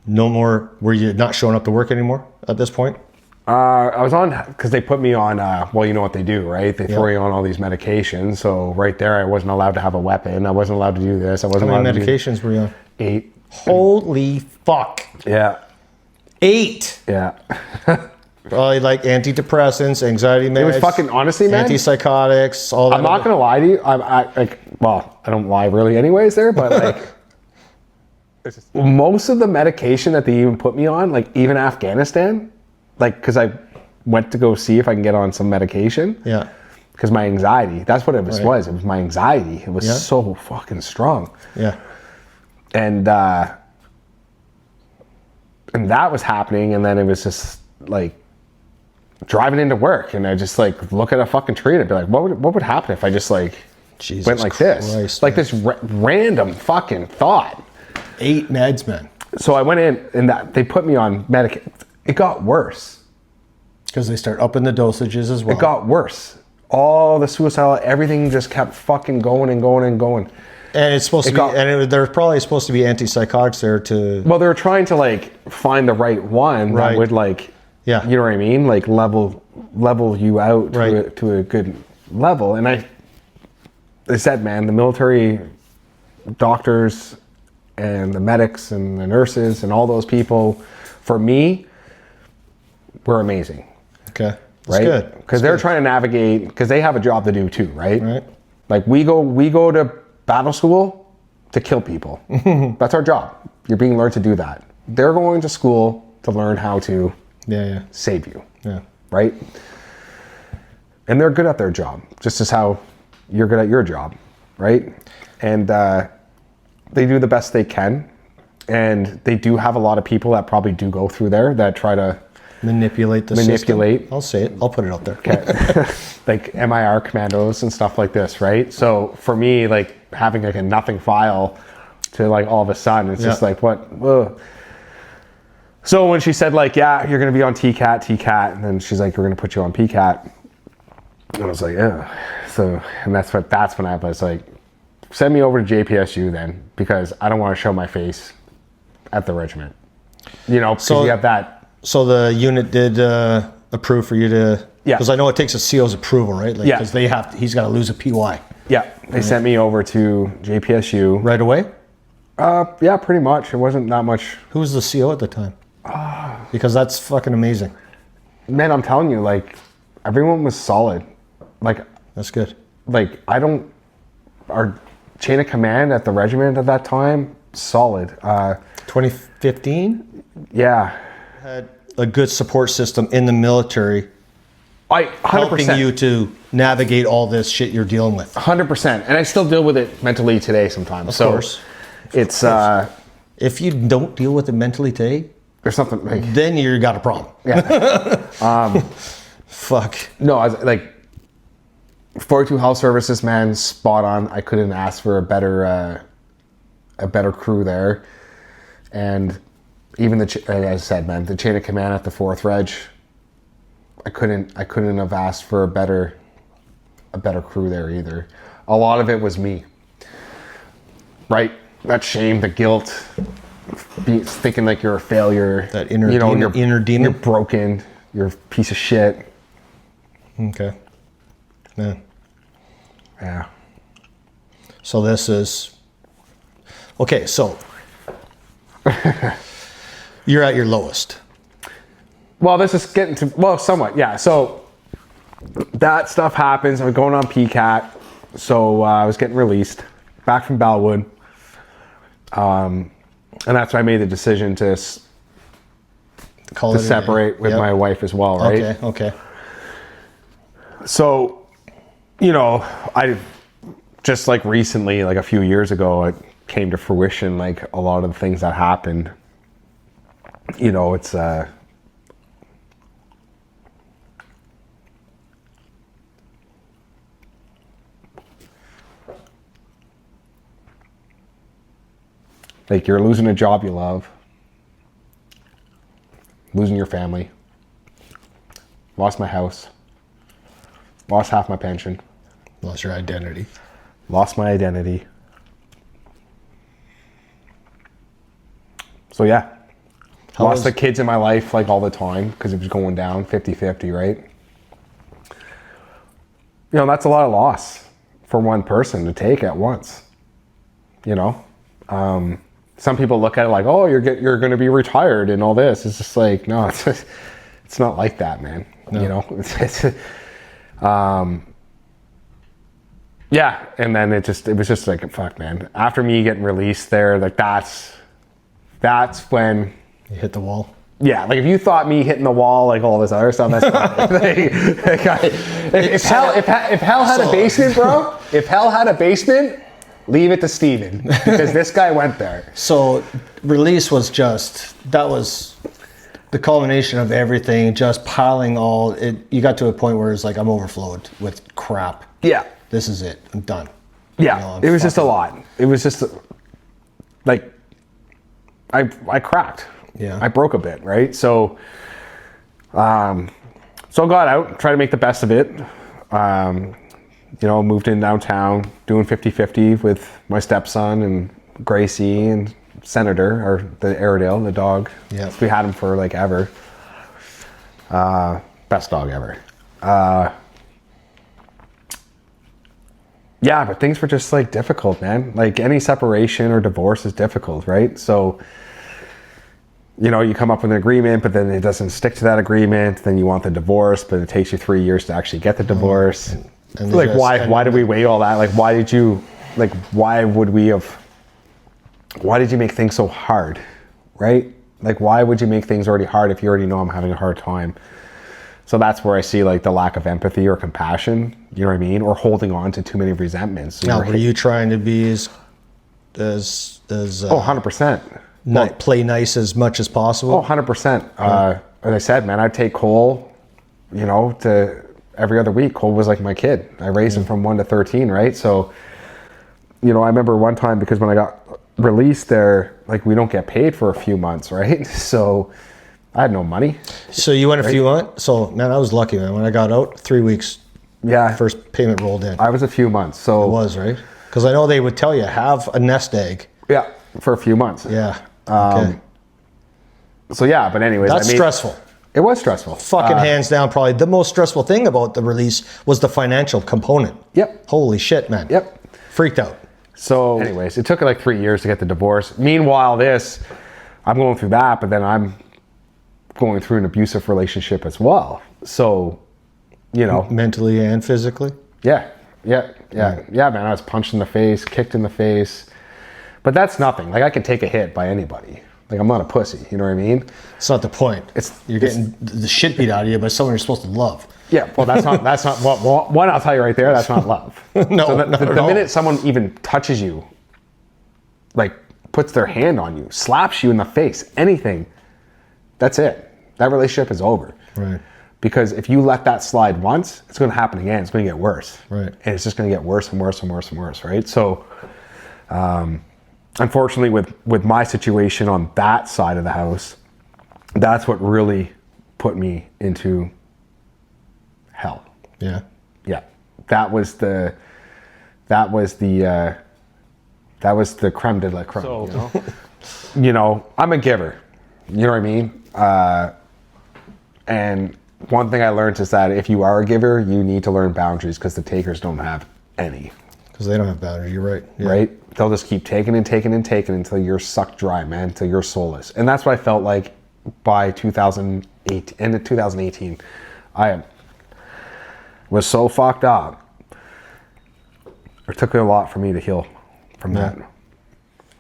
not showing up to work anymore at this point? I was on, because they put me on, well, you know what they do, right? They throw you on all these medications. So right there, I wasn't allowed to have a weapon. I wasn't allowed to do this. I wasn't allowed to do... How many medications were you on? 8. Holy fuck. Yeah. 8? Yeah. Probably like antidepressants, anxiety meds. It was fucking, honestly, man. Antipsychotics, all that. I'm not going to lie to you. I don't lie really anyways there, but like... most of the medication that they even put me on, like even Afghanistan... like, because I went to go see if I can get on some medication. Yeah. because my anxiety, that's what it was. It was my anxiety. It was so fucking strong. Yeah. And that was happening. And then it was just like driving into work, and I just like look at a fucking tree and I'd be like, what would happen if I just like Jesus went like Christ, this? Like this random fucking thought. 8 meds, man. So I went in and they put me on medication. It got worse. Because they start upping the dosages as well. It got worse. All the suicidal, everything just kept fucking going and going and going. And it's supposed to be, there's probably supposed to be antipsychotics there to... Well, they were trying to like find the right one that would like, you know what I mean? Like level you out to a good level. And they said, man, the military doctors and the medics and the nurses and all those people, for me, were amazing. Okay. Right? Good. Because they're trying to navigate, because they have a job to do too, right? Right. Like we go to battle school to kill people. That's our job. You're being learned to do that. They're going to school to learn how to save you. Yeah. Right? And they're good at their job, just as how you're good at your job, right? And they do the best they can. And they do have a lot of people that probably do go through there that try to manipulate the system. I'll say it. I'll put it out there. Okay. Like MIR commandos and stuff like this, right? So for me, like having like a nothing file to like all of a sudden, it's just like, what? Ugh. So when she said like, yeah, you're going to be on TCAT, and then she's like, we're going to put you on PCAT. And I was like, yeah. So, and that's when I was like, send me over to JPSU then, because I don't want to show my face at the regiment. You know, because you have that. So the unit did approve for you to, because I know it takes a CO's approval, right? Like, because he's got to lose a PY. Yeah, they sent me over to JPSU. Right away? Yeah, pretty much. It wasn't that much. Who was the CO at the time? Because that's fucking amazing. Man, I'm telling you, like, everyone was solid. Like, that's good. Like, our chain of command at the regiment at that time, solid. 2015? Yeah. Had a good support system in the military. 100%. Helping you to navigate all this shit you're dealing with. 100%. And I still deal with it mentally today sometimes. Of course. It's, if you don't deal with it mentally today, there's something like, then you got a problem. Yeah. Fuck. No, I was like, 42 Health Services, man, spot on. I couldn't ask for a better crew there. And even as I said, man, the chain of command at the 4th Reg, I couldn't have asked for a better crew there either. A lot of it was me. Right? That shame, the guilt, thinking like you're a failure. That inner demon. You're broken. You're a piece of shit. Okay. Yeah. So this is... Okay, so... You're at your lowest. Well, this is getting to... Well, somewhat, yeah. So that stuff happens. I'm going on PCAT. So I was getting released back from Bellwood. And that's when I made the decision to separate with my wife as well, right? Okay. So, you know, I just like recently, like a few years ago, it came to fruition, like a lot of the things that happened. You know, it's like you're losing a job you love, losing your family, lost my house, lost half my pension, lost your identity, lost my identity. So yeah, lost the kids in my life like all the time because it was going down 50-50, right? You know, that's a lot of loss for one person to take at once, you know? Some people look at it like, oh, you're going to be retired and all this. It's just like, no, it's not like that, man. No. You know, yeah. And then it was just like, fuck, man. After me getting released there, like that's when you hit the wall. Yeah, like if you thought me hitting the wall, like all this other stuff, that's fine. If hell had a basement, bro, if hell had a basement, leave it to Steven, because this guy went there. So release was that was the culmination of everything, just piling all it. You got to a point where it's like, I'm overflowed with crap. Yeah. This is it. I'm done. Yeah. It was just a lot. It was just like, I cracked. Yeah. I broke a bit, right? So I got out, tried to make the best of it. Moved in downtown, doing 50-50 with my stepson and Gracie and Senator, or the Airedale, the dog. Yeah. We had him for like ever. Best dog ever. Yeah, but things were just like difficult, man. Like any separation or divorce is difficult, right? So, you come up with an agreement, but then it doesn't stick to that agreement. Then you want the divorce, but it takes you 3 years to actually get the divorce. And like, why did we wait all that? Like, why did you make things so hard, right? Like, why would you make things already hard if you already know I'm having a hard time? So that's where I see like the lack of empathy or compassion, you know what I mean? Or holding on to too many resentments. Now, were you trying to be as 100%. Play nice as much as possible? 100%. As I said, man, I'd take Cole, to every other week. Cole was like my kid. I raised him from 1 to 13, right? So, I remember one time, because when I got released there, like, we don't get paid for a few months, right? So I had no money. So you went a few months? So, man, I was lucky, man. When I got out, 3 weeks, first payment rolled in. I was a few months. So it was, right? Because I know they would tell you, have a nest egg. Yeah, for a few months. Yeah. Okay. So yeah, but anyways. That's stressful. It was stressful. Fucking hands down, probably the most stressful thing about the release was the financial component. Yep. Holy shit, man. Yep. Freaked out. So anyways, it took like 3 years to get the divorce. Meanwhile, I'm going through that, but then I'm going through an abusive relationship as well. So, mentally and physically? Yeah, man, I was punched in the face, kicked in the face. But that's nothing. Like, I can take a hit by anybody. Like, I'm not a pussy, you know what I mean? It's not the point. You're getting the shit beat out of you by someone you're supposed to love. Yeah, well, that's not one, I'll tell you right there, that's not love. No, so the minute someone even touches you, like, puts their hand on you, slaps you in the face, anything, that's it. That relationship is over. Right. Because if you let that slide once, it's going to happen again. It's going to get worse. Right. And it's just going to get worse and worse and worse and worse, right? So, unfortunately, with my situation on that side of the house, that's what really put me into hell. Yeah. Yeah. That was the creme de la creme. So, I'm a giver. You know what I mean? And one thing I learned is that if you are a giver, you need to learn boundaries, because the takers don't have any. Because they don't have boundaries. You're right. Yeah. Right? They'll just keep taking and taking and taking until you're sucked dry, man, until you're soulless. And that's what I felt like by 2018. I was so fucked up. It took a lot for me to heal from that.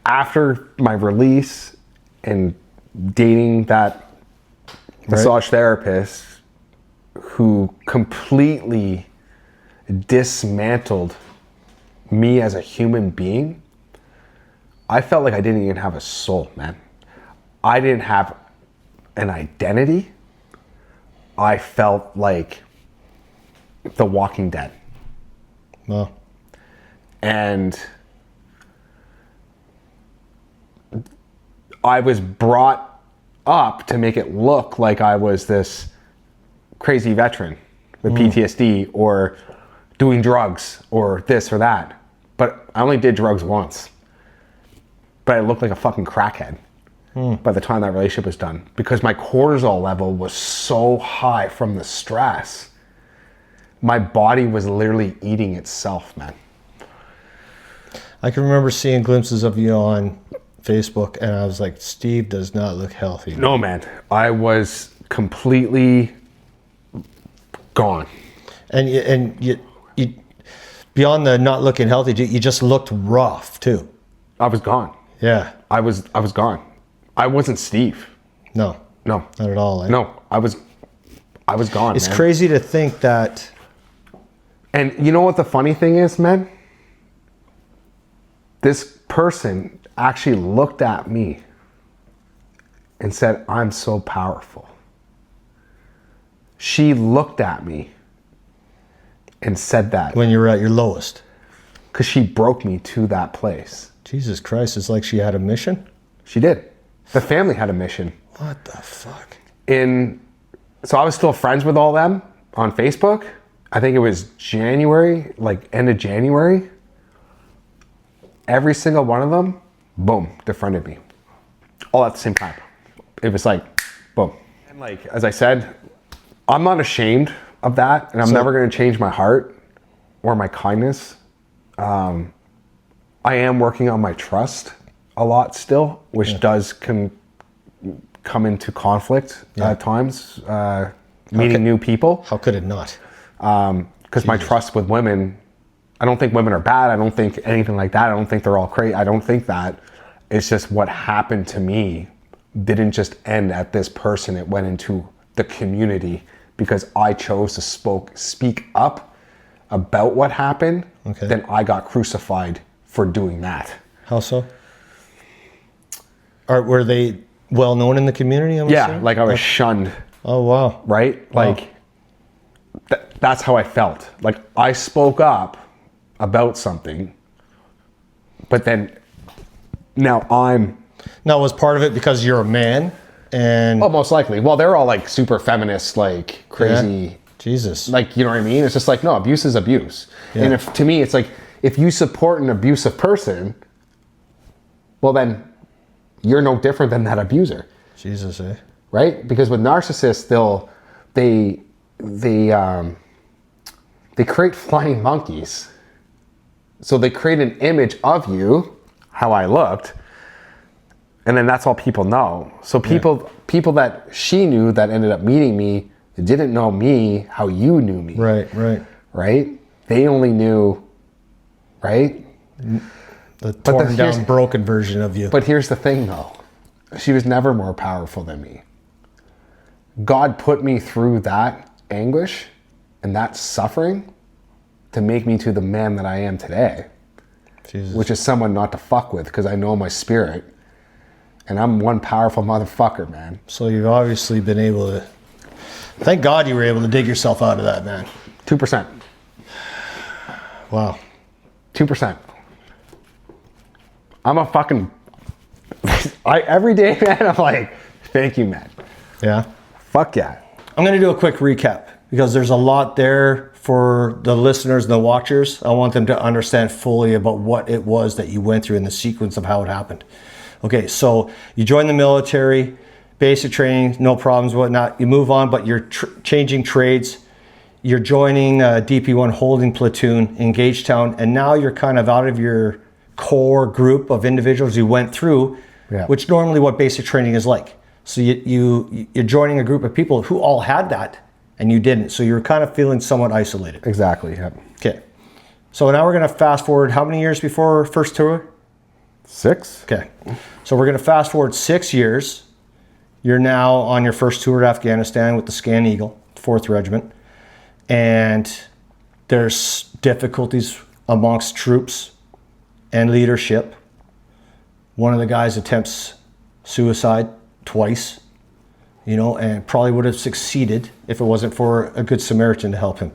After my release and dating that massage therapist who completely dismantled me as a human being, I felt like I didn't even have a soul, man. I didn't have an identity. I felt like the Walking Dead. Wow. And I was brought up to make it look like I was this crazy veteran with PTSD or doing drugs or this or that. But I only did drugs once. But I looked like a fucking crackhead by the time that relationship was done, because my cortisol level was so high from the stress. My body was literally eating itself, man. I can remember seeing glimpses of you on Facebook, and I was like, Steve does not look healthy. No, man. I was completely gone. And you beyond the not looking healthy, you just looked rough too. I was gone. Yeah. I was gone. I wasn't Steve. No. No. Not at all. Eh? No, I was gone, It's man. crazy to think that. And you know what the funny thing is, man? This person actually looked at me and said, I'm so powerful. She looked at me and said that. When you were at your lowest. Because she broke me to that place. Jesus Christ, it's like she had a mission? She did. The family had a mission. What the fuck? So I was still friends with all them on Facebook. I think it was January, like end of January. Every single one of them, boom, defriended me. All at the same time. It was like, boom. And like, as I said, I'm not ashamed of that, and I'm never going to change my heart or my kindness. I am working on my trust a lot still, which can come into conflict at times, meeting new people. How could it not? Because my trust with women, I don't think women are bad. I don't think anything like that. I don't think they're all crazy. I don't think that. It's just what happened to me didn't just end at this person. It went into the community because I chose to speak up about what happened. Okay. Then I got crucified for doing that. How so? Were they well known in the community? I'm Yeah, assuming? like I was shunned. Oh, wow. Right? Wow. Like, that's how I felt. Like, I spoke up about something, but then now was part of it because you're a man? And oh, most likely. Well, they're all like super feminist, like crazy. Yeah. Jesus. Like, you know what I mean? It's just like, no, abuse is abuse. Yeah. And to me, it's like, if you support an abusive person, well, then you're no different than that abuser. Jesus, eh? Right? Because with narcissists, they create flying monkeys. So they create an image of you, how I looked, and then that's all people know. So people that she knew that ended up meeting me didn't know me how you knew me. Right? They only knew, right? The torn down, broken version of you. But here's the thing, though. She was never more powerful than me. God put me through that anguish and that suffering to make me to the man that I am today. Jesus. Which is someone not to fuck with, because I know my spirit. And I'm one powerful motherfucker, man. So you've obviously been able to... Thank God you were able to dig yourself out of that, man. 2%. Wow. 2%. I'm a fucking... every day, man, I'm like, thank you, man. Yeah? Fuck yeah. I'm going to do a quick recap because there's a lot there for the listeners and the watchers. I want them to understand fully about what it was that you went through and the sequence of how it happened. Okay, so you join the military, basic training, no problems, whatnot. You move on, but you're changing trades. You're joining a DP1 holding platoon in Gagetown, and now you're kind of out of your core group of individuals you went through, which normally what basic training is like. So you're joining a group of people who all had that, and you didn't. So you're kind of feeling somewhat isolated. Exactly, yep. Okay. So now we're going to fast forward how many years before our first tour? 6. Okay. So we're going to fast forward 6 years. You're now on your first tour to Afghanistan with the Scan Eagle, 4th Regiment. And there's difficulties amongst troops and leadership. One of the guys attempts suicide twice, and probably would have succeeded if it wasn't for a good Samaritan to help him.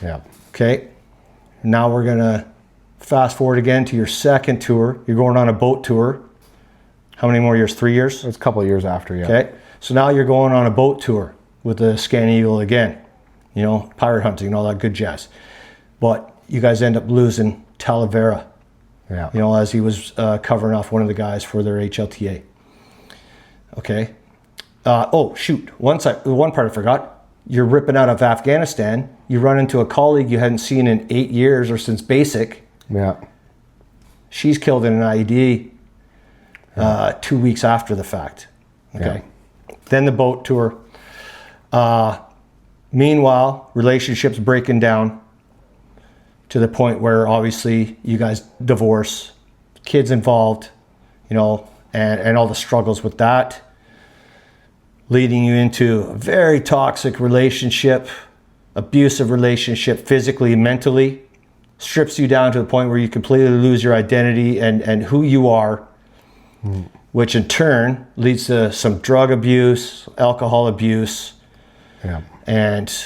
Yeah. Okay. Now we're going to fast forward again to your second tour. You're going on a boat tour. How many more years? 3 years? It was a couple of years after, yeah. Okay. So now you're going on a boat tour with the Scan Eagle again. Pirate hunting and all that good jazz. But you guys end up losing Talavera. Yeah. As he was covering off one of the guys for their HLTA. Okay. One part I forgot. You're ripping out of Afghanistan. You run into a colleague you hadn't seen in 8 years or since basic. Yeah. She's killed in an IED 2 weeks after the fact. Okay. Yeah. Then the boat tour. Meanwhile, relationships breaking down to the point where obviously you guys divorce, kids involved, and all the struggles with that. leading you into a very toxic relationship, abusive relationship, physically, mentally, strips you down to the point where you completely lose your identity and who you are, which in turn leads to some drug abuse, alcohol abuse, and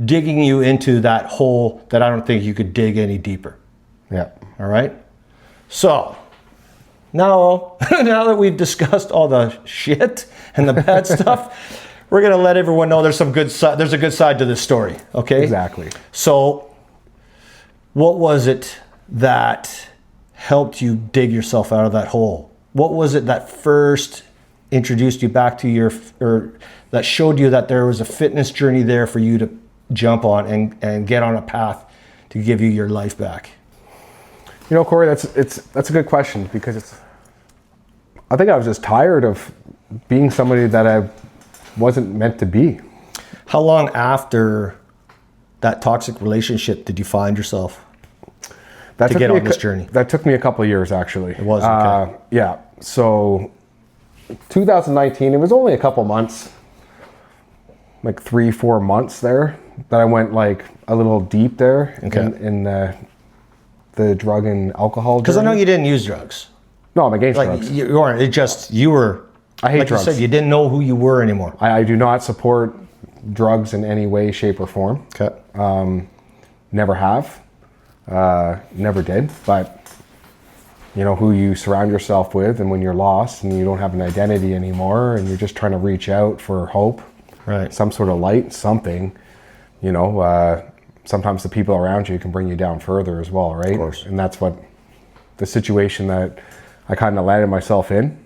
digging you into that hole that I don't think you could dig any deeper. Yeah. All right. So now that we've discussed all the shit and the bad stuff, we're gonna let everyone know there's a good side to this story. Okay. Exactly. So, what was it that helped you dig yourself out of that hole? What was it that first introduced you back to or that showed you that there was a fitness journey there for you to jump on and get on a path to give you your life back? You know, Corey, that's a good question, because I think I was just tired of being somebody that I wasn't meant to be. How long after that toxic relationship did you find yourself to get on this journey? That took me a couple of years, actually. It was, okay. Yeah. So 2019, it was only a couple months, like 3-4 months there, that I went like a little deep there in the drug and alcohol. Because I know you didn't use drugs. No, I'm against Like drugs. you weren't. It just you were. I hate like drugs. You said, you didn't know who you were anymore. I do not support drugs in any way, shape, or form. Okay. Never have. Never did. But you know who you surround yourself with, and when you're lost and you don't have an identity anymore, and you're just trying to reach out for hope, Right. some sort of light, something. You know, sometimes the people around you can bring you down further as well, right? Of course. And that's what the situation that I kind of landed myself in.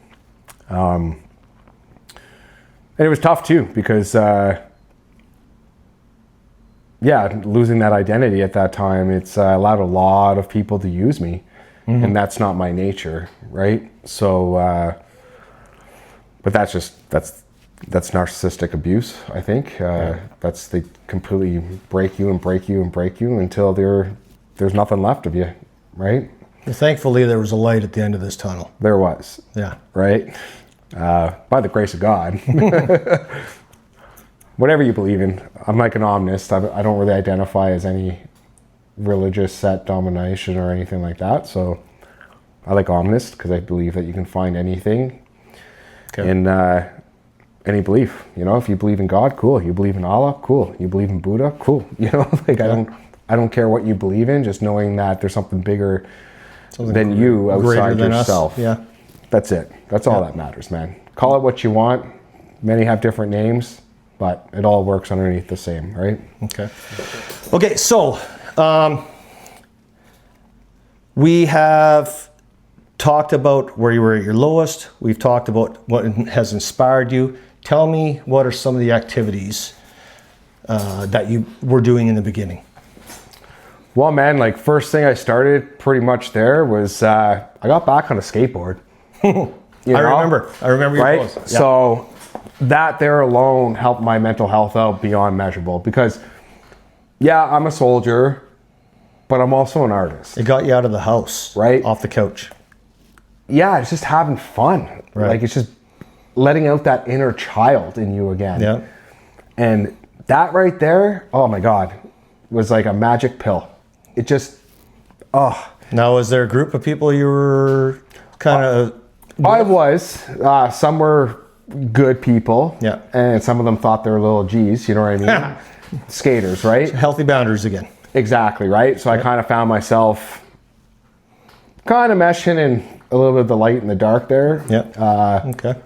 And it was tough too, because losing that identity at that time, it's allowed a lot of people to use me, and that's not my nature, right? So, but that's narcissistic abuse, I think. They completely break you until there's nothing left of you, right? Well, thankfully, there was a light at the end of this tunnel. There was. Yeah. Right? By the grace of God. Whatever you believe in. I'm like an omnist. I don't really identify as any religious set domination or anything like that. So I like omnist because I believe that you can find anything in any belief. You know, if you believe in God, cool. You believe in Allah, cool. You believe in Buddha, cool. You know, like I don't care what you believe in, just knowing that there's something bigger than you outside than yourself. Us. Yeah. That's it. That's all that matters, man. Call it what you want. Many have different names, but it all works underneath the same, right? Okay, so we have talked about where you were at your lowest. We've talked about what has inspired you. Tell me, what are some of the activities that you were doing in the beginning? Well, man, like first thing I started pretty much there was I got back on a skateboard. I remember your right? post. Yeah. So that there alone helped my mental health out beyond measurable, because I'm a soldier, but I'm also an artist. It got you out of the house, right? Off the couch. Yeah, it's just having fun. Right. Like it's just letting out that inner child in you again. Yeah. And that right there, oh my God, was like a magic pill. It just, Now, is there a group of people you were kind of... I was. Some were good people. Yeah. And some of them thought they were little G's, you know what I mean? Skaters, right? Healthy boundaries again. Exactly, right? So I kind of found myself kind of meshing in a little bit of the light and the dark there. Yeah. Okay.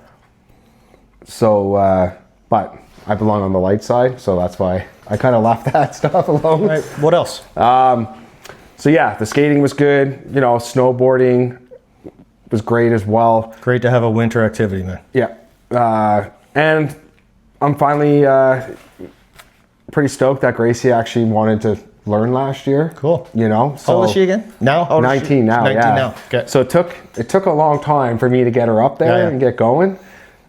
So, but I belong on the light side, so that's why I kind of left that stuff alone. Right. What else? So yeah, the skating was good. You know, snowboarding was great as well. Great to have a winter activity, man. Yeah. And I'm finally pretty stoked that Gracie actually wanted to learn last year. Cool. You know, How old is she again? Now? How old is she? 19 now. 19 yeah. now. Okay. So it took a long time for me to get her up there and get going.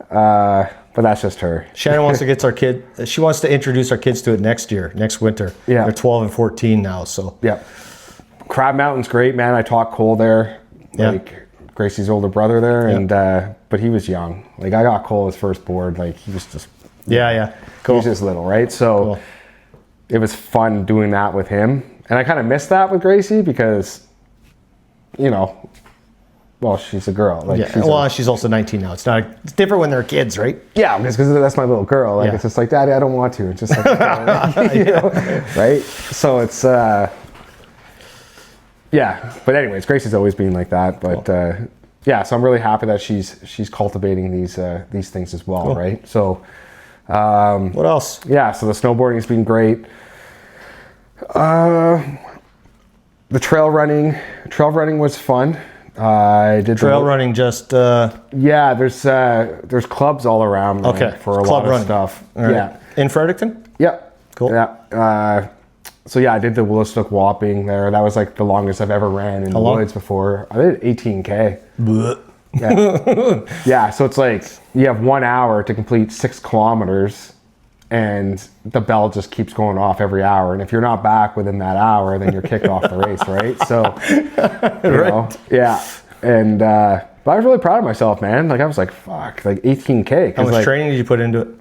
But that's just her. Shannon wants to get our kid. She wants to introduce our kids to it next winter. Yeah. They're 12 and 14 now. So Yeah. Crab Mountain's great, man. I taught Cole there, like Gracie's older brother there, and but but he was young. Like I got Cole his first board. Like he was just Cool. He was just little, right? So it was fun doing that with him, and I kind of missed that with Gracie because, you know, well, she's a girl. Like she's also 19 now. It's different when they're kids, right? Yeah, because that's my little girl. Like it's just like, Daddy, I don't want to. It's just like, you know, right? So it's But anyways, Gracie's always been like that. But so I'm really happy that she's cultivating these things as well, right? So what else? Yeah, so the snowboarding has been great. The trail running was fun. I did trail running. Just there's clubs all around for a lot of stuff. Right. Yeah, in Fredericton. Yeah, cool. Yeah. So I did the Willistook Whopping there. That was like the longest I've ever ran in the woods before. I did 18K. Yeah. So it's like you have 1 hour to complete 6 kilometers, and the bell just keeps going off every hour. And if you're not back within that hour, then you're kicked off the race, right? So, you know, yeah. And but I was really proud of myself, man. Like I was like, fuck, like 18K. How much training did you put into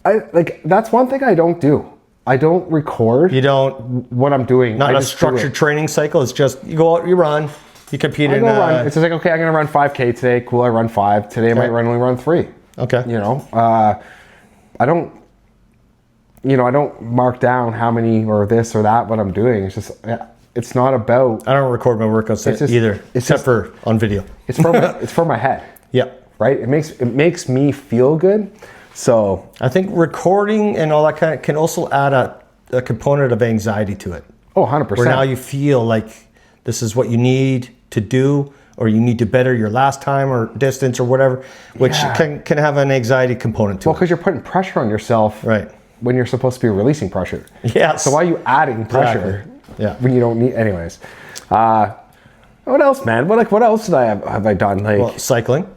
it? That's one thing I don't do. I don't record. You don't what I'm doing. Not a structured training cycle. It's just you go out, you run, you compete in. Run. It's just like, okay, I'm gonna run 5K today. Cool, I run 5. Today I might only run 3. Okay. You know, I don't mark down how many or this or that what I'm doing. It's just it's not about. I don't record my workouts either, except for on video. It's for my head. Yeah. Right. It makes me feel good. So I think recording and all that kind of can also add a component of anxiety to it. Oh, 100%. Where now you feel like this is what you need to do, or you need to better your last time or distance or whatever, which can have an anxiety component to it. Well, because you're putting pressure on yourself, right? When you're supposed to be releasing pressure. Yes. So why are you adding pressure? Yeah. When you don't need, anyways. What else, man? What else have I done? Like cycling.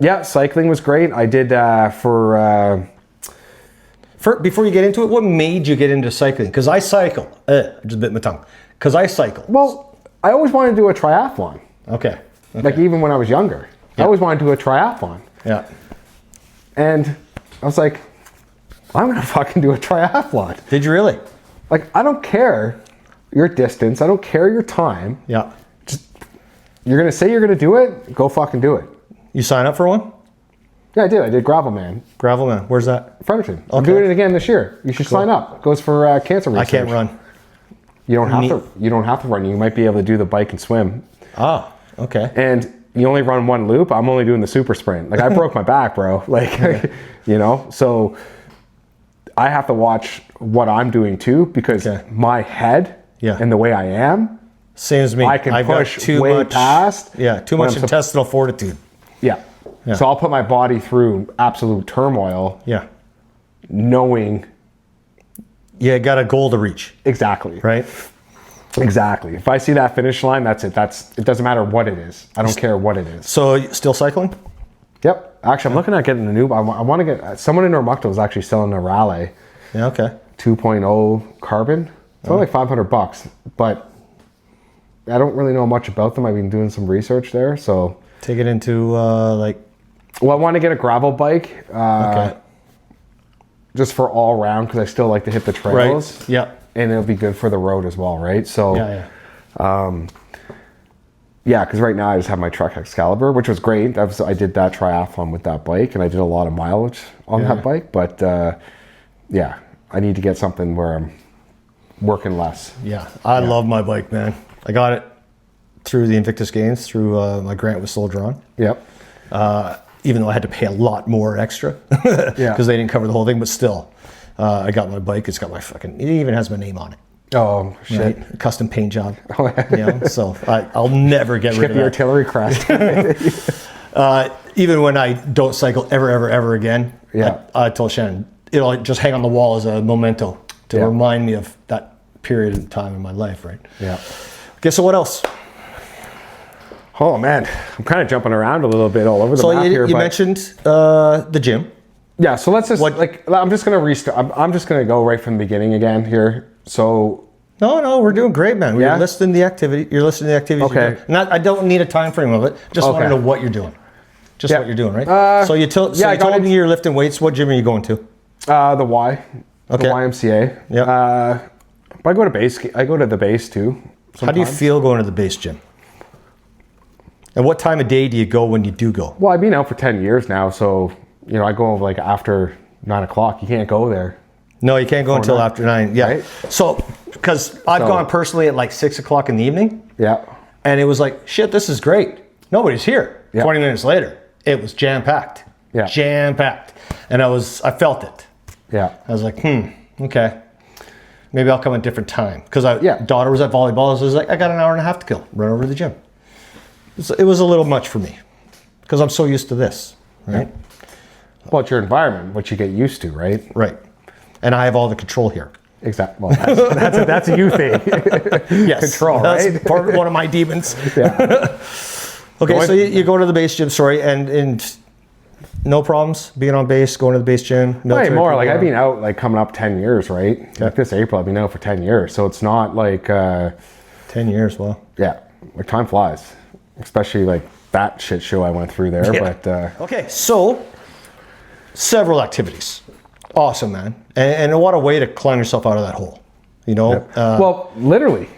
Yeah, cycling was great. I did before you get into it, what made you get into cycling? Because I cycle. Just bit my tongue. Because I cycle. Well, I always wanted to do a triathlon. Okay. Like even when I was younger, I always wanted to do a triathlon. Yeah. And I was like, I'm gonna fucking do a triathlon. Did you really? Like, I don't care your distance. I don't care your time. Yeah. Just, you're gonna say you're gonna do it. Go fucking do it. You sign up for one? Yeah, I did. I did Gravelman. Gravelman. Where's that? Fredericton. I'm doing it again this year. You should sign up. It goes for cancer research. I can't run. You don't have to. You don't have to run. You might be able to do the bike and swim. Oh, okay. And you only run one loop. I'm only doing the super sprint. Like I broke my back, bro. Like, you know. So I have to watch what I'm doing too, because my head and the way I am. Same as me. I can push way past. Yeah, too much intestinal fortitude. Yeah. So I'll put my body through absolute turmoil. Yeah. Knowing. You got a goal to reach. Exactly. Right? Exactly. If I see that finish line, that's it. It doesn't matter what it is. I don't care what it is. So still cycling? Yep. Actually, I'm looking at getting a new. I want to get. Someone in Normuckdale is actually selling a Raleigh. Yeah. Okay. 2.0 carbon. It's only like $500, but I don't really know much about them. I've been doing some research there, so. Take it into Well, I want to get a gravel bike. Just for all round, because I still like to hit the trails. Right. Yeah. And it'll be good for the road as well, right? So. Yeah, because right now I just have my Trek Excalibur, which was great. I did that triathlon with that bike, and I did a lot of mileage on that bike. But yeah, I need to get something where I'm working less. Yeah, I love my bike, man. I got it through the Invictus Games, through my grant with Soldier On. Yep. Even though I had to pay a lot more extra because they didn't cover the whole thing, but still, I got my bike. It's got my fucking. It even has my name on it. Oh shit! Right? Custom paint job. You know, so I'll never get rid of the that. artillery crest. Even when I don't cycle ever again, I told Shannon it'll just hang on the wall as a memento to remind me of that period of time in my life, right? Yeah. Okay, so what else? Oh man, I'm kind of jumping around a little bit all over the map here. You mentioned the gym. Yeah, so let's just I'm just gonna restart. I'm just gonna go right from the beginning again here. So no, we're doing great, man. We're listing the activity. You're listing the activities. Okay. I don't need a time frame of it. Just want to know what you're doing. Just what you're doing, right? So you told me you're lifting weights. What gym are you going to? The Y. Okay. The YMCA. Yeah. But I go to base. I go to the base too. Sometimes. How do you feel going to the base gym? And what time of day do you go when you do go? Well, I've been out for 10 years now, so I go like after 9 o'clock. You can't go there. No, you can't go until 9. after 9. Yeah. Right? So, because I've gone personally at like 6 o'clock in the evening. Yeah. And it was like, shit, this is great. Nobody's here. Yeah. 20 minutes later, it was jam-packed. Yeah. Jam-packed. And I felt it. Yeah. I was like, okay. Maybe I'll come at a different time. Because daughter was at volleyball, so I was like, I got an hour and a half to kill. Run over to the gym. It was a little much for me. Because I'm so used to this, right? Yeah. Well, it's your environment, what you get used to, right? Right. And I have all the control here. Exactly. Well, that's a you thing. Yes. Control, that's right? one of my demons. Yeah. Okay, so you go to the base gym, and no problems being on base, going to the base gym? Way more. Like I've been out like coming up 10 years, right? Okay. Like this April, I've been out for 10 years. So it's not like... 10 years, well. Yeah. Like time flies. Especially like that shit show I went through there. Yeah. But okay, so several activities. Awesome, man. And what a way to climb yourself out of that hole. Yep. Well, literally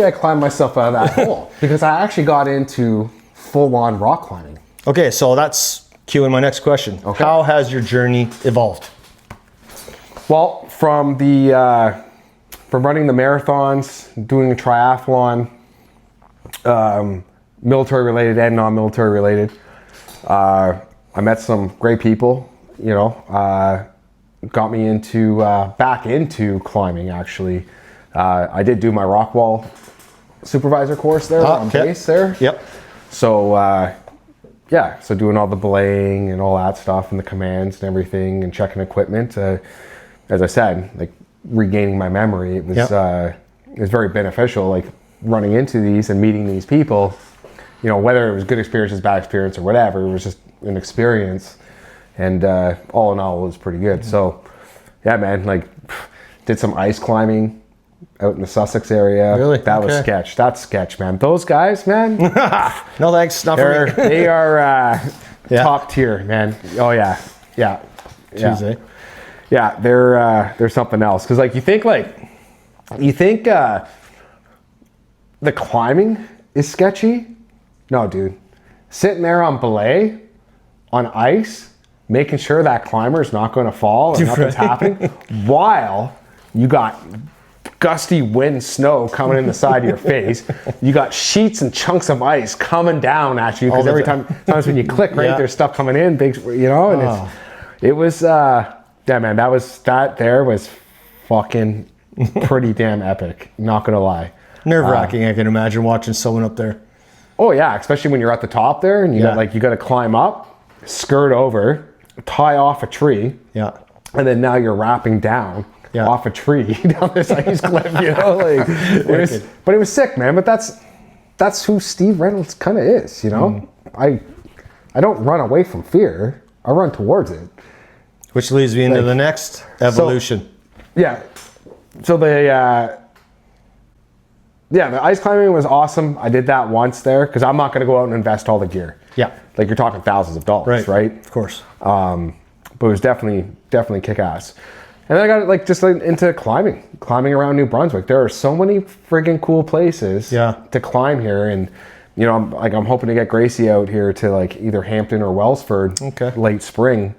I climbed myself out of that hole because I actually got into full-on rock climbing. Okay, so that's cueing my next question. Okay. How has your journey evolved? Well, from running the marathons, doing a triathlon, military related and non-military related, I met some great people. Got me back into climbing. Actually, I did do my rock wall supervisor course there on base there. Yep. So so doing all the belaying and all that stuff and the commands and everything and checking equipment. As I said, like regaining my memory, it was very beneficial. Like running into these and meeting these people, whether it was good experiences, bad experience, or whatever, it was just an experience. And all in all, it was pretty good. So, yeah, man, like did some ice climbing out in the Sussex area. Really? That was sketch. That's sketch, man. Those guys, man. No thanks, not for me. They are top tier, man. Oh yeah, yeah. Tuesday. Yeah, they're something else. Cause like you think the climbing is sketchy. No, dude. Sitting there on belay, on ice, making sure that climber is not going to fall and nothing's happening, while you got gusty wind, snow coming in the side of your face. You got sheets and chunks of ice coming down at you because every times when you click, right, there's stuff coming in, big, and it was, man, that there was fucking pretty damn epic. Not gonna lie. Nerve-wracking, I can imagine watching someone up there. Oh yeah, especially when you're at the top there and you got to climb up, skirt over, tie off a tree, and then now you're wrapping down off a tree down this ice cliff. But it was sick, man. But that's who Steve Reynolds kind of is. I don't run away from fear. I run towards it. Which leads me into the next evolution. So the ice climbing was awesome. I did that once there because I'm not going to go out and invest all the gear. Yeah. Like you're talking thousands of dollars, right? Of course. But it was definitely kick ass. And then I got into climbing around New Brunswick. There are so many friggin' cool places to climb here. And, I'm hoping to get Gracie out here to either Hampton or Wellsford late spring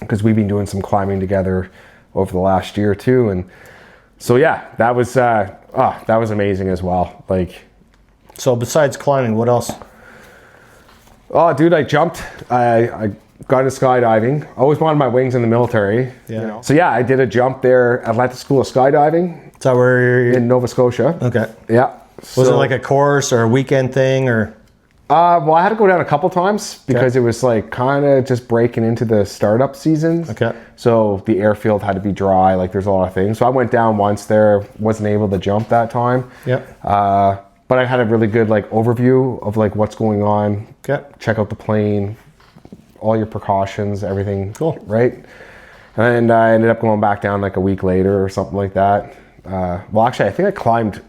because we've been doing some climbing together over the last year too. And so, that was amazing as well. So besides climbing, what else? Oh, dude, I jumped. I got into skydiving. Always wanted my wings in the military. Yeah. So I did a jump there at Atlanta School of Skydiving. Is that where you're... in Nova Scotia? Okay. Yeah. Was it like a course or a weekend thing or? Well, I had to go down a couple times because it was kind of just breaking into the startup seasons. Okay. So the airfield had to be dry. There's a lot of things. So I went down once there. Wasn't able to jump that time. Yeah. But I had a really good overview of what's going on. Okay. Check out the plane, all your precautions, everything. Cool. Right. And I ended up going back down a week later or something like that. Well, actually, I think I climbed.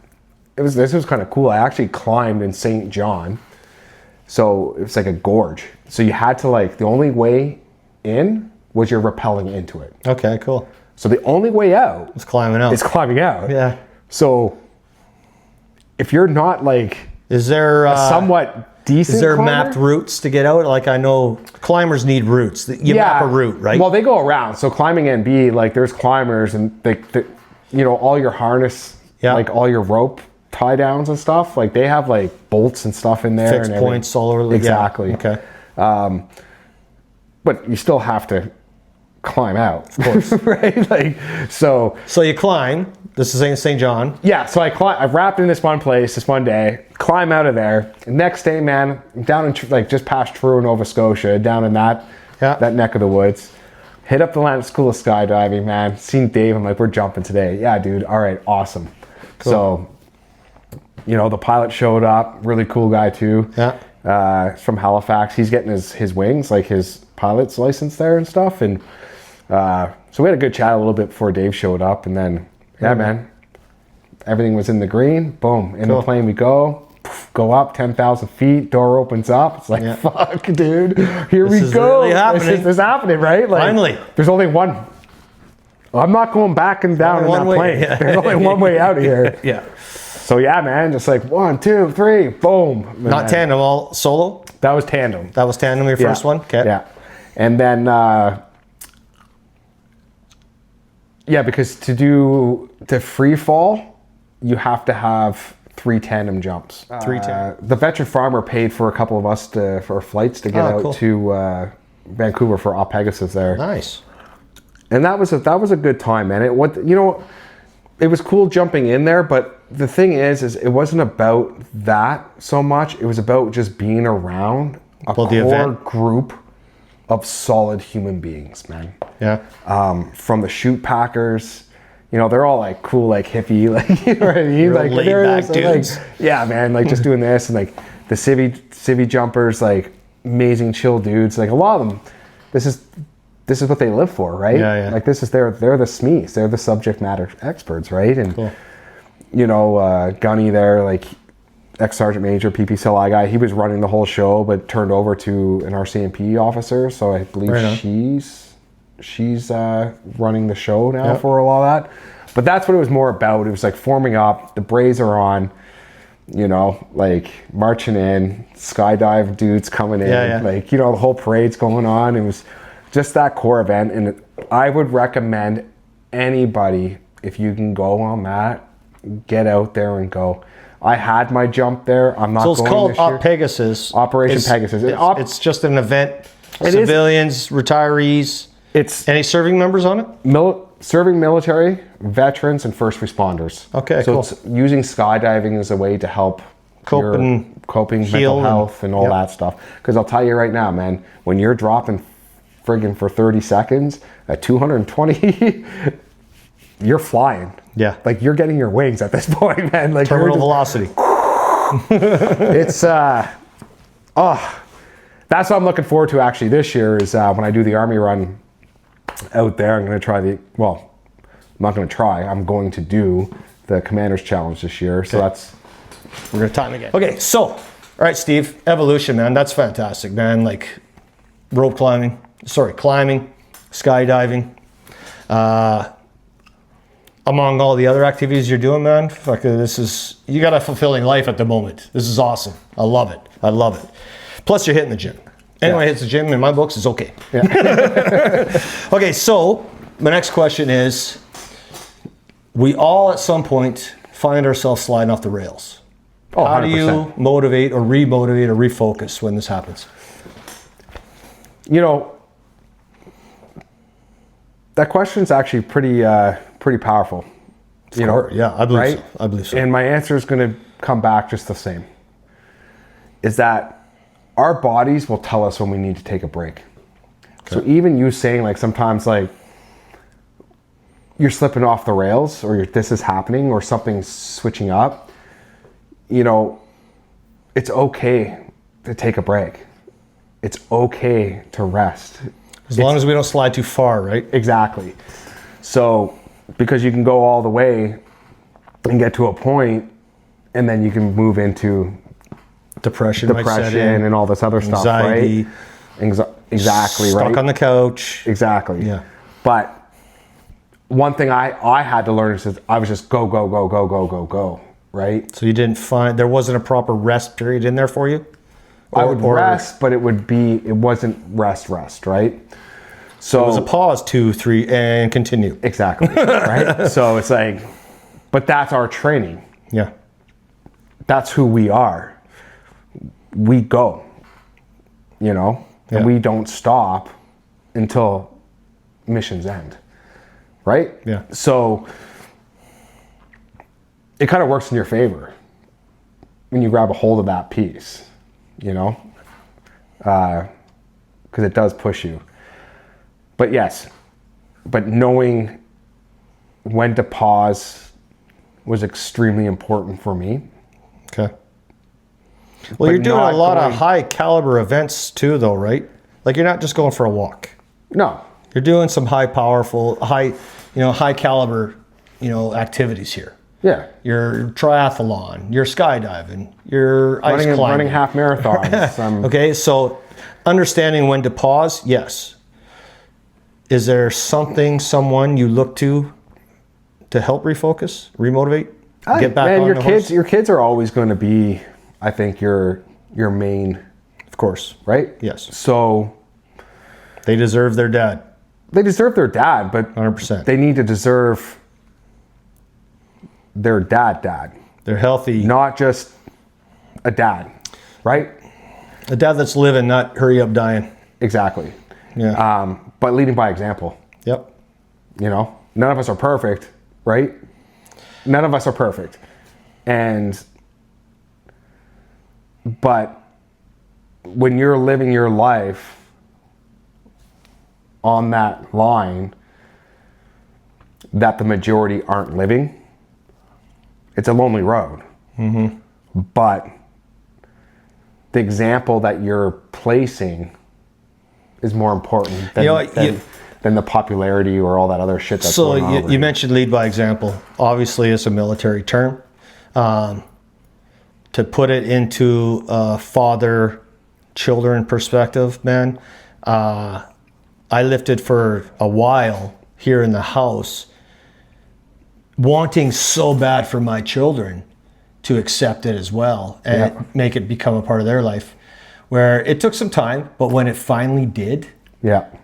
This was kind of cool. I actually climbed in St. John. So it's like a gorge. So you had to like, the only way in was you're rappelling into it. Okay, cool. So the only way out It's climbing out. is climbing out. Yeah. So if you're not like Is there somewhat decent is there climber, mapped routes to get out? Like I know climbers need routes. You map a route, right? Well, they go around. So climbing NB, like there's climbers and you know, all your harness, like all your rope tie downs and stuff, like they have like bolts and stuff in there. Fixed points all over. Exactly. Yeah. Okay. But you still have to climb out, of course, right? Like, so you climb. This is in St. John. Yeah, so I wrapped in this one place, this one day, climb out of there. Next day, man, I'm down in like just past Truro, Nova Scotia, down in that neck of the woods. Hit up the Land School of Skydiving, man. Seen Dave, I'm like, we're jumping today. Yeah, dude, all right, awesome. Cool. So, you know, the pilot showed up, really cool guy too. Yeah. From Halifax. He's getting his wings, like his pilot's license there and stuff. And so we had a good chat a little bit before Dave showed up, and then yeah, man, everything was in the green. Boom, in the plane we go up 10,000 feet. Door opens up. It's like fuck, dude. Here we go. Really happening. This is happening, right? Like, finally, there's only one. I'm not going back and down in that plane. Yeah. There's only one way out of here. Yeah. So yeah, man, just like 1, 2, 3, boom. Not tandem, all solo. That was tandem. That was tandem. Your first one. Okay. Yeah, and then. Yeah, because to free fall, you have to have 3 tandem jumps. 3 tandem. The veteran farmer paid for a couple of us for flights to get out to Vancouver for Op Pegasus there. Nice. And that was a good time, man. It was cool jumping in there, but the thing is it wasn't about that so much. It was about just being around a core group of solid human beings, man. Yeah. From the chute packers, you know, they're all like cool, like hippie, like, you know what I mean? Real Like laid back dudes. Like, yeah, man, like just doing this, and like the civvy jumpers, like amazing chill dudes. Like a lot of them, this is what they live for, right? Yeah, yeah. Like they're the SMEs, they're the subject matter experts, right? And cool. You know, Gunny there, like ex-sergeant major, PP CLI guy, he was running the whole show, but turned over to an RCMP officer. So I believe she's running the show now for a lot of that. But that's what it was more about. It was like forming up, the brays are on, you know, like marching in, skydive dudes coming in, like, you know, the whole parade's going on. It was just that core event. And I would recommend anybody, if you can go on that, get out there and go. I had my jump there. I'm not going this year. So it's called Op Pegasus. Operation Pegasus. It's just an event. Civilians, retirees. Any serving members on it? Serving military, veterans, and first responders. Okay, so cool. It's using skydiving as a way to help coping, mental health, and all that stuff. Because I'll tell you right now, man, when you're dropping friggin' for 30 seconds at 220, you're flying. Yeah. Like you're getting your wings at this point, man. Like terminal velocity. It's that's what I'm looking forward to actually this year is when I do the Army run out there. I'm going to try I'm going to do the Commander's Challenge this year. So we're going to time again. Okay, so, all right, Steve, evolution, man. That's fantastic, man. Like climbing, skydiving, among all the other activities you're doing, man. Fuck, you got a fulfilling life at the moment. This is awesome. I love it. Plus, you're hitting the gym. Anyone hits the gym in my books is okay. Yeah. Okay, so my next question is, we all at some point find ourselves sliding off the rails. Oh, how do you motivate or remotivate or refocus when this happens? You know, that question's actually pretty powerful. You know, yeah, I believe so. I believe so. And my answer is going to come back just the same. Is that our bodies will tell us when we need to take a break. Okay. So even you saying like sometimes like you're slipping off the rails or this is happening or something's switching up, you know, it's okay to take a break. It's okay to rest. As long as we don't slide too far, right? Exactly. So, because you can go all the way and get to a point and then you can move into depression and all this other anxiety. stuff, right? Exactly, Stuck right? on the couch. Exactly. Yeah. But one thing I had to learn is that I was just go, go, go, go, go, go, go, right? So you didn't find, there wasn't a proper rest period in there for you? I would rest, but it wasn't rest, right? So it was a pause, 2, 3, and continue. Exactly, right? So it's like, but that's our training. Yeah. That's who we are. We go, and we don't stop until missions end, right? Yeah. So it kind of works in your favor when you grab a hold of that piece, because it does push you. But yes, but knowing when to pause was extremely important for me. Okay. Well, you're doing a lot of high caliber events too, though, right? Like you're not just going for a walk. No. You're doing some high caliber, activities here. Yeah. Your triathlon, your skydiving, your ice climbing. Running half marathons. Okay, so understanding when to pause, yes. Is there someone you look to help refocus, remotivate, get back on the horse? Your kids are always going to be, I think, your main, of course, right? Yes. So they deserve their dad. They deserve their dad, but 100%. They need to deserve their dad. They're healthy. Not just a dad, right? A dad that's living, not hurry up dying. Exactly. Yeah. But leading by example. Yep. None of us are perfect, right? None of us are perfect. But when you're living your life on that line that the majority aren't living, it's a lonely road. Mm-hmm. But the example that you're placing is more important than the popularity or all that other shit that's going on. So you mentioned lead by example. Obviously, it's a military term. To put it into a father-children perspective, man, I lifted for a while here in the house, wanting so bad for my children to accept it as well and make it become a part of their life, where it took some time, but when it finally did,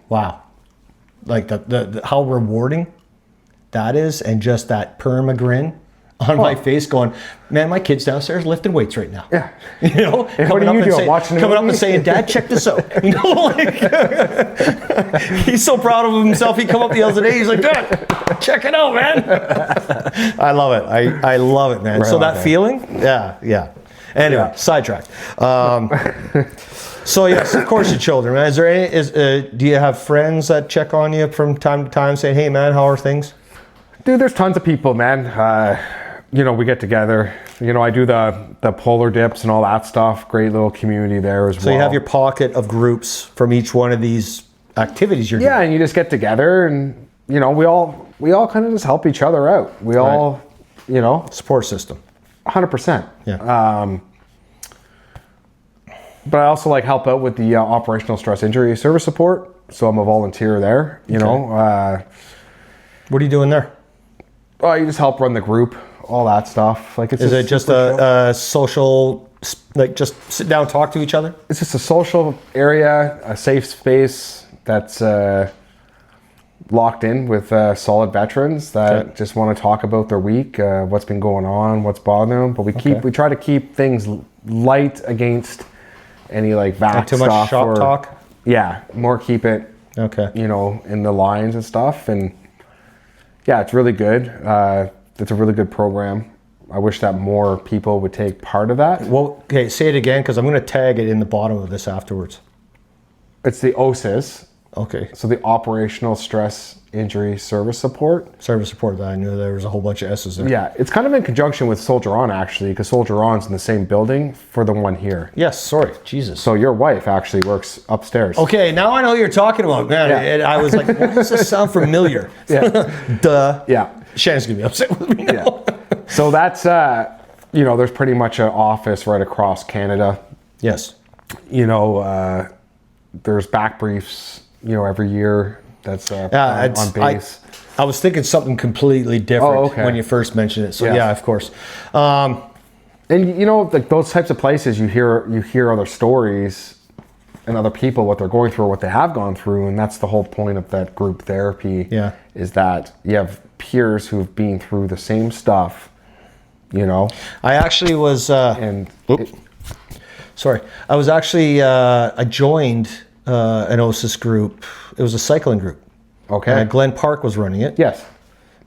wow. Like the how rewarding that is, and just that perma grin on my face going, man, my kid's downstairs lifting weights right now. Yeah. And what are you doing? Watching coming up and saying, Dad, check this out. He's so proud of himself. He come up the other day, he's like, Dad, check it out, man. I love it. I love it, man. Right, so that feeling, yeah. Anyway, sidetracked. So yes, of course, your children, man. Is there any? Do you have friends that check on you from time to time, saying, "Hey, man, how are things?" Dude, there's tons of people, man. We get together. I do the polar dips and all that stuff. Great little community there as well. So you have your pocket of groups from each one of these activities you're doing. Yeah, and you just get together, and we all kind of just help each other out. We all, support system. 100%. Yeah. But I also help out with the operational stress injury service support. So I'm a volunteer there. What are you doing there? You just help run the group, all that stuff. Is it just a social, just sit down and talk to each other? It's just a social area, a safe space that's locked in with solid veterans that just want to talk about their week, what's been going on, what's bothering them. But we try to keep things light against any vac too much stuff shop talk. Yeah, more keep it. Okay. In the lines and stuff, and yeah, it's really good. It's a really good program. I wish that more people would take part of that. Well, okay, say it again, because I'm going to tag it in the bottom of this afterwards. It's the OSIS. Okay. So the Operational Stress Injury Service Support. Service support, I knew there was a whole bunch of S's there. Yeah, it's kind of in conjunction with Soldier On, actually, because Soldier On's in the same building for the one here. Yes, sorry, Jesus. So your wife actually works upstairs. Okay, now I know what you're talking about, man. Yeah. And I was like, why does this sound familiar? Yeah. Duh. Yeah. Shannon's going to be upset with me now. Yeah. So that's, there's pretty much an office right across Canada. Yes. there's back briefs, every year. That's on base. I was thinking something completely different when you first mentioned it. So yeah of course. And like those types of places, you hear other stories and other people, what they're going through or what they have gone through, and that's the whole point of that group therapy. Yeah. Is that you have peers who've been through the same stuff. I actually was. I joined an OSIS group. It was a cycling group. Okay. Glen Park was running it. Yes.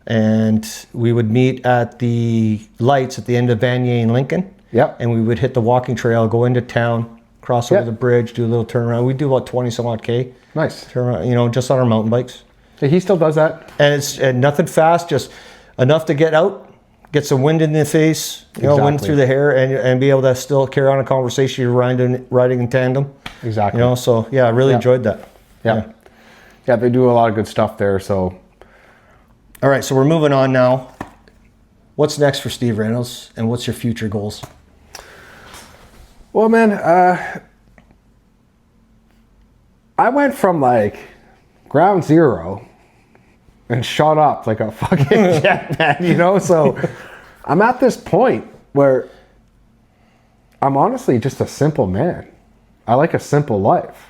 And we would meet at the lights at the end of Vanier and Lincoln. Yep. And we would hit the walking trail, go into town, cross over the bridge, do a little turnaround. We do about 20 some odd K. Nice. Turn around, just on our mountain bikes. Yeah, he still does that. And it's nothing fast, just enough to get out, get some wind in the face, wind through the hair, and be able to still carry on a conversation. You're riding in tandem. Exactly. So yeah, I really enjoyed that. Yeah. Yeah, they do a lot of good stuff there. So, all right, so we're moving on now. What's next for Steve Reynolds, and what's your future goals? Well, man, I went from like ground zero and shot up like a fucking jet, man, So I'm at this point where I'm honestly just a simple man. I like a simple life.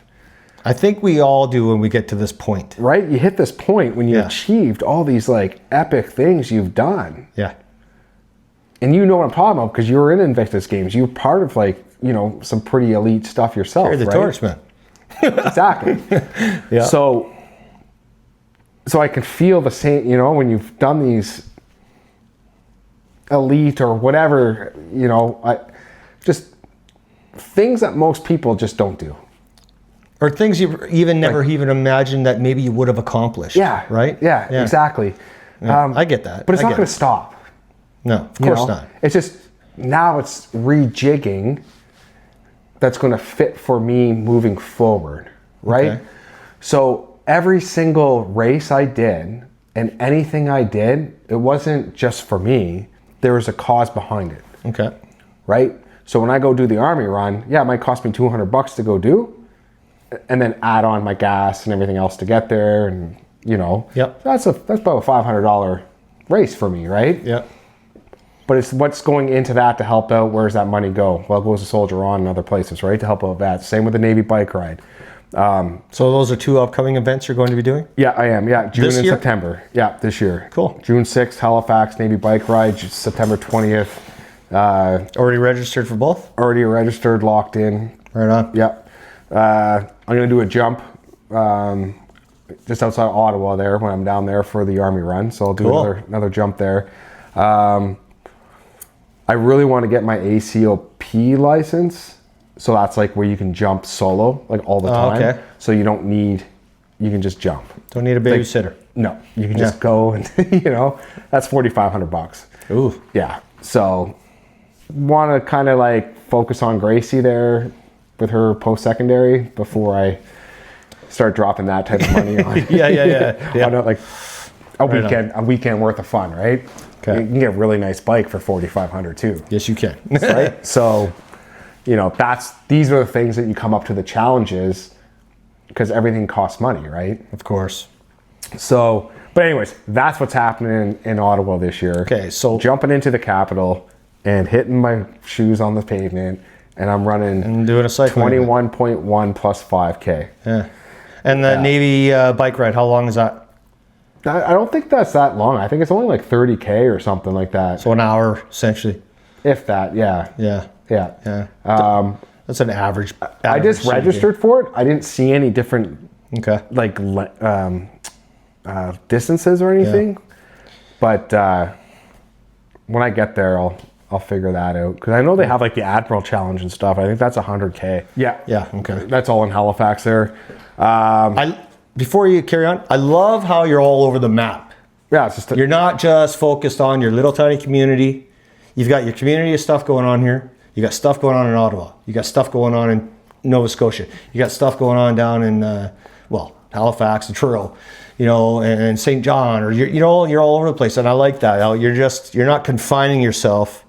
I think we all do when we get to this point. Right? You hit this point when you achieved all these like epic things you've done. Yeah. And you know what I'm talking about because you were in Invictus Games. You were part of like, some pretty elite stuff yourself. You're the torch, man. Exactly. Yeah. So I can feel the same, when you've done these elite or whatever, just things that most people just don't do. Or things you never even imagined that maybe you would have accomplished. Yeah. Right? Yeah. Exactly. Yeah, I get that. But it's not going to stop. No, of course not. It's just, now it's rejigging that's going to fit for me moving forward. Right? Okay. So every single race I did and anything I did, it wasn't just for me. There was a cause behind it. Okay. Right? So when I go do the Army run, it might cost me $200 to go do, and then add on my gas and everything else to get there, and Yep. that's about a $500 race for me, right? Yeah. But it's what's going into that to help out. Where does that money go? Well, it goes to Soldier On and other places, right? To help out that. Same with the Navy bike ride. So those are two upcoming events you're going to be doing? Yeah, I am. Yeah, June This and year? September. Yeah, this year. Cool. June 6th, Halifax Navy bike ride. September 20th. Already registered for both? Already registered, locked in. Right on. Yeah. I'm going to do a jump just outside of Ottawa there when I'm down there for the Army run. So I'll do another jump there. I really want to get my ACOP license. So that's like where you can jump solo like all the time. Okay. So you can just jump. Don't need a babysitter. No, you can just go and, that's $4,500. Ooh. Yeah. So want to kind of like focus on Gracie there with her post-secondary before I start dropping that type of money on. Yeah. On like a weekend worth of fun, right? Okay. You can get a really nice bike for $4,500 too. Yes, you can. Right? So, these are the things that you come up to the challenges because everything costs money, right? Of course. So, but anyways, that's what's happening in Ottawa this year. Okay, so jumping into the Capitol and hitting my shoes on the pavement, and I'm running and doing a cycling 21.1 plus 5K. Yeah. And the Navy bike ride, how long is that? I don't think that's that long. I think it's only like 30K or something like that. So an hour, essentially. If that, yeah. Yeah. Yeah. That's an average. I just registered for it. I didn't see any different like distances or anything. But when I get there, I'll figure that out. Because I know they have like the Admiral Challenge and stuff. I think that's 100K. Yeah, okay. That's all in Halifax there. Before you carry on, I love how you're all over the map. Yeah, it's just you're not just focused on your little tiny community. You've got your community of stuff going on here. You got stuff going on in Ottawa. You got stuff going on in Nova Scotia. You got stuff going on down in Halifax and Truro, and St. John, or you're all over the place, and I like that. You're not confining yourself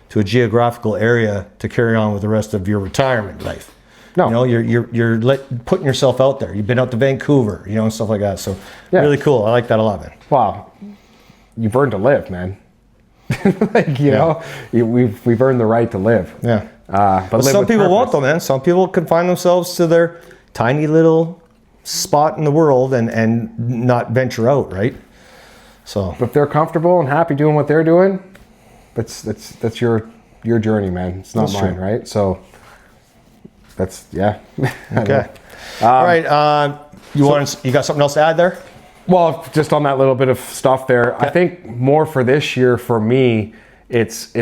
to a geographical area to carry on with the rest of your retirement life. No. You know, you're putting yourself out there. You've been out to Vancouver, you know, and stuff like that. So Yeah. really cool. I like that a lot, man. Wow, you've earned to live, man. Like, you know, we've earned the right to live. Yeah. But live some with people won't purpose. though, man. Some people confine themselves to their tiny little spot in the world and not venture out, right? So If they're comfortable and happy doing what they're doing, that's your journey, man. It's not That's mine, true. right? So that's I okay. know. All right. You got something else to add there? Well, just on that little bit of stuff there, I think more for this year for me, it's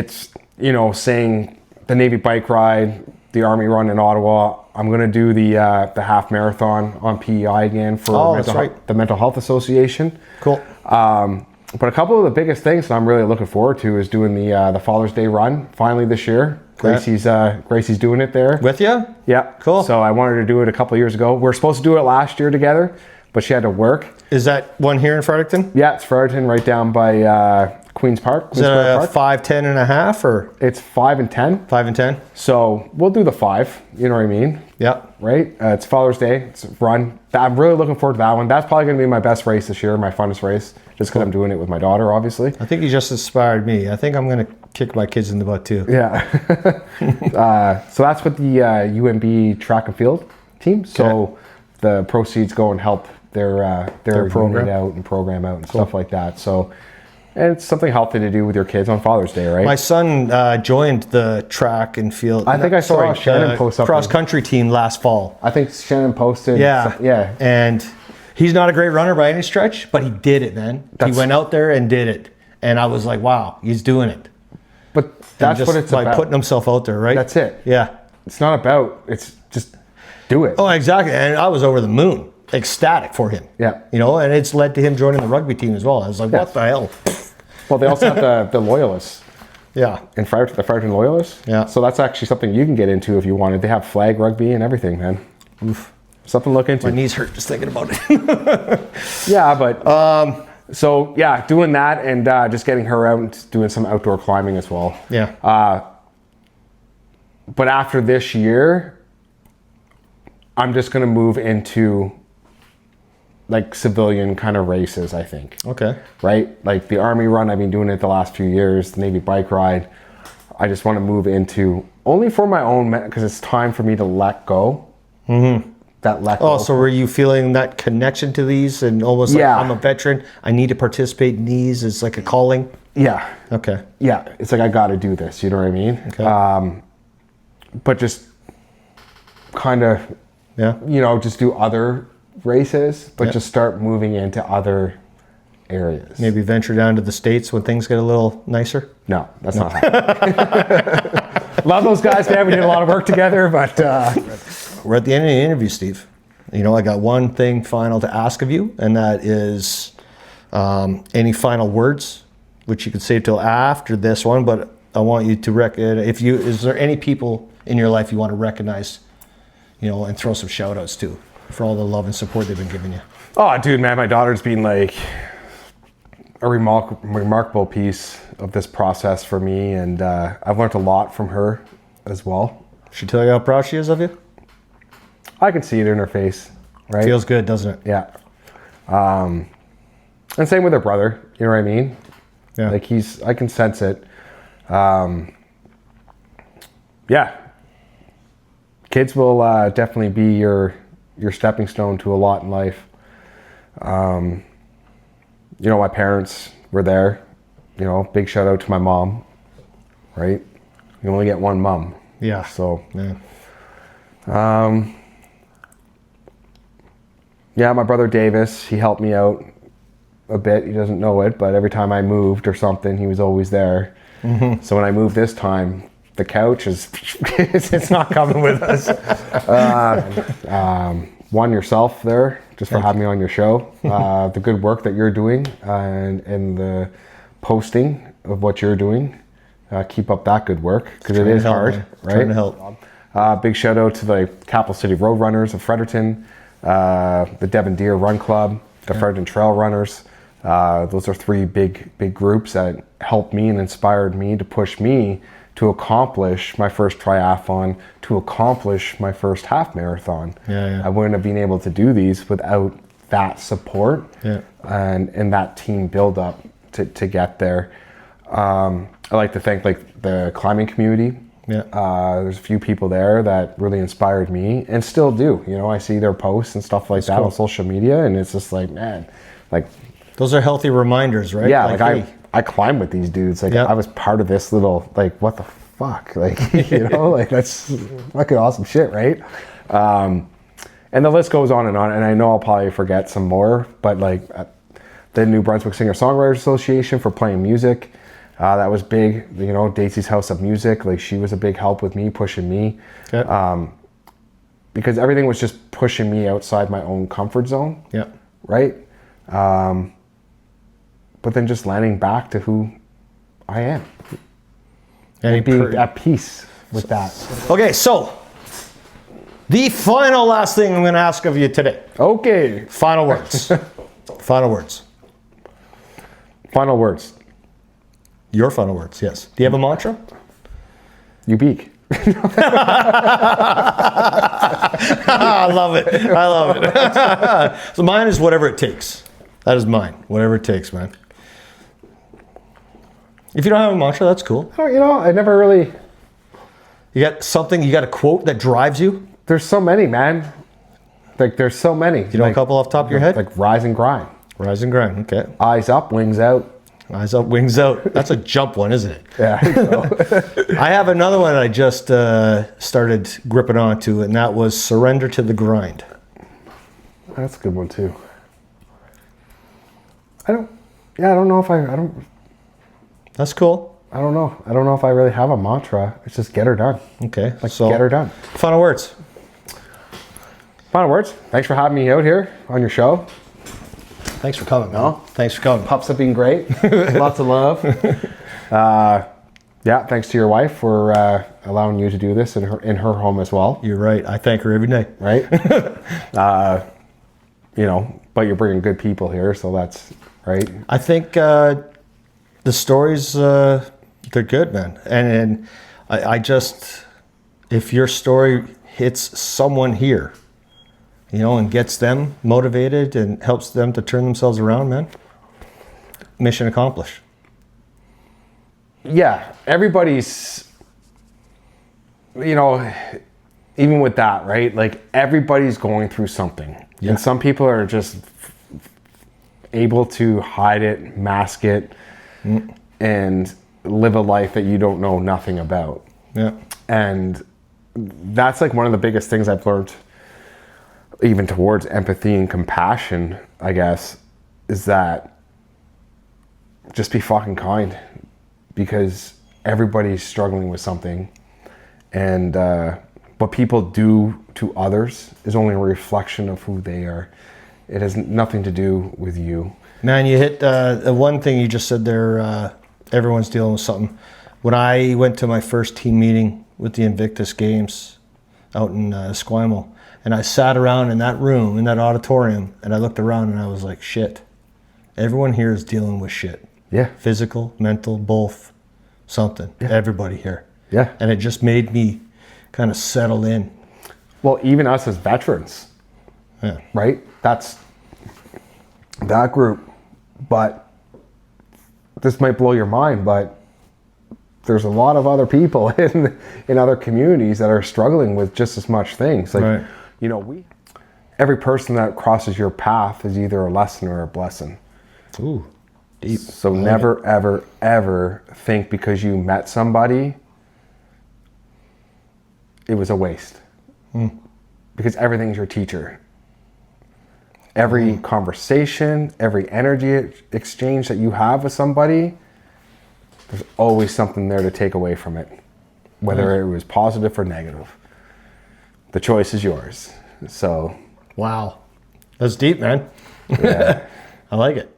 you know, saying the Navy bike ride, the Army run in Ottawa. I'm gonna do the half marathon on PEI again for the Mental Health Association. Cool. But a couple of the biggest things that I'm really looking forward to is doing the Father's Day run finally this year. Gracie's doing it there With you? Yeah, Cool. So I wanted to do it a couple of years ago. We were supposed to do it last year together, but she had to work. Is that one here in Fredericton? Yeah, it's Fredericton, right down by Queen's Park. Is it a 5, 10 and a half or It's 5 and 10. 5 and 10? So we'll do the 5. You know what I mean? Yeah. Right? It's Father's Day. It's a run. I'm really looking forward to that one. That's probably going to be my best race this year, my funnest race, just because I'm doing it with my daughter, obviously. I think you just inspired me. I think I'm going to kick my kids in the butt too. Yeah. So that's with the UNB track and field team. So the proceeds go and help their program unit out and program out and stuff like that. So, and it's something healthy to do with your kids on Father's Day, right? My son joined the track and field. I think I saw Shannon post something. Cross country team last fall. I think Shannon posted. Yeah. Yeah. And he's not a great runner by any stretch, but he did it, man. He went out there and did it. And I was like, wow, he's doing it. But that's just what it's by about. putting himself out there, right? That's it. Yeah. It's not about, it's just do it. Oh, exactly. And I was over the moon, ecstatic for him. Yeah. You know, and it's led to him joining the rugby team as well. I was like, what the hell? Well, they also have the Loyalists. Yeah. In Fredericton, the Fredericton Loyalists. Yeah. So that's actually something you can get into if you wanted. They have flag rugby and everything, man. Oof. Something to look into. My knees hurt just thinking about it. Yeah, but so yeah, doing that and just getting her out and doing some outdoor climbing as well. Yeah. But after this year, I'm just gonna move into like civilian kind of races, I think. Okay. Right? Like the Army run, I've been doing it the last few years, the Navy bike ride. I just want to move into only for my own, because it's time for me to let go. Mm-hmm. That let go. Oh, so were you feeling that connection to these and almost like, I'm a veteran, I need to participate in these, it's like a calling? Yeah. Okay. Yeah. It's like, I got to do this. You know what I mean? Okay. But just kind of, you know, just do other races, but just start moving into other areas. Maybe venture down to the States when things get a little nicer? No, that's not happening. Love those guys, man. We did a lot of work together, but... We're at the end of the interview, Steve. You know, I got one thing final to ask of you, and that is any final words, which you could say till after this one, but I want you to is there any people in your life you want to recognize, you know, and throw some shout outs to for all the love and support they've been giving you? Oh, dude, man, my daughter's been like a remarkable piece of this process for me, and I've learned a lot from her as well. She tell you how proud she is of you? I can see it in her face, right? Feels good, doesn't it? Yeah. And same with her brother, you know what I mean? Yeah. Like I can sense it. Yeah. Kids will definitely be your stepping stone to a lot in life. You know, my parents were there. You know, big shout out to my mom, right? You only get one mom. Yeah. So, yeah. Yeah, my brother Davis, he helped me out a bit. He doesn't know it, but every time I moved or something, he was always there. Mm-hmm. So when I moved this time, the couch is, it's not coming with us. One, yourself there, just for having me on your show. The good work that you're doing and the posting of what you're doing. Keep up that good work, because it is hard, right? Trying to help. Big shout out to the Capital City Road Runners of Fredericton, the Devon Deer Run Club, the Fredericton Trail Runners. Those are three big groups that helped me and inspired me to push me to accomplish my first triathlon, to accomplish my first half marathon. I wouldn't have been able to do these without that support and that team build up to get there. I like to thank like the climbing community. There's a few people there that really inspired me and still do. You know, I see their posts and stuff like that on social media, and it's just like, man, like those are healthy reminders, right? Yeah, like I climb with these dudes. Like I was part of this little, like, what the fuck? Like, you know, like that's fucking awesome shit, right? And the list goes on, and I know I'll probably forget some more, but like the New Brunswick Singer-Songwriters Association for playing music, that was big. You know, Daisy's House of Music, like she was a big help with me, pushing me. Because everything was just pushing me outside my own comfort zone. Right? But then just landing back to who I am. And being at peace with that. Okay, so the final last thing I'm going to ask of you today. Okay. Final words. Final words. Final words. Your final words, yes. Do you have a mantra? You beak. I love it. I love it. So mine is whatever it takes. That is mine. Whatever it takes, man. If you don't have a mantra, that's cool. You know, I never really... You got something, you got a quote that drives you? There's so many, man. Like, there's so many. You know, a couple off the top of your head? Like rise and grind. Rise and grind, okay. Eyes up, wings out. Eyes up, wings out. That's a jump one, isn't it? Yeah, I think so. I have another one I just started gripping onto, and that was surrender to the grind. That's a good one, too. I don't know if I don't... That's cool. I don't know. I don't know if I really have a mantra. It's just get her done. Okay. Like, so, get her done. Final words. Final words. Thanks for having me out here on your show. Thanks for coming, man. Thanks for coming. Pups have been great. Lots of love. Yeah, thanks to your wife for allowing you to do this in her home as well. You're right. I thank her every day. Right? You know, but you're bringing good people here, so that's right. I think the stories, they're good, man. And I just, if your story hits someone here, you know, and gets them motivated and helps them to turn themselves around, man, mission accomplished. Yeah, everybody's, you know, even with that, right? Like, everybody's going through something. Yeah. And some people are just able to hide it, mask it, and live a life that you don't know nothing about. Yeah. And that's like one of the biggest things I've learned, even towards empathy and compassion, I guess, is that just be fucking kind, because everybody's struggling with something, and what people do to others is only a reflection of who they are. It has nothing to do with you. Man, you hit the one thing you just said there. Everyone's dealing with something. When I went to my first team meeting with the Invictus Games out in Esquimalt, and I sat around in that room, in that auditorium, and I looked around and I was like, shit, everyone here is dealing with shit. Yeah. Physical, mental, both, something. Yeah. Everybody here. Yeah. And it just made me kind of settle in. Well, even us as veterans. Yeah. Right? That's that group. But this might blow your mind, but there's a lot of other people in other communities that are struggling with just as much things. Like, right. You know, every person that crosses your path is either a lesson or a blessing. Ooh, deep. So never, ever, ever think because you met somebody, it was a waste. Because everything's your teacher. Every conversation, every energy exchange that you have with somebody, there's always something there to take away from it, whether it was positive or negative. The choice is yours. So, wow, that's deep, man. Yeah. I like it.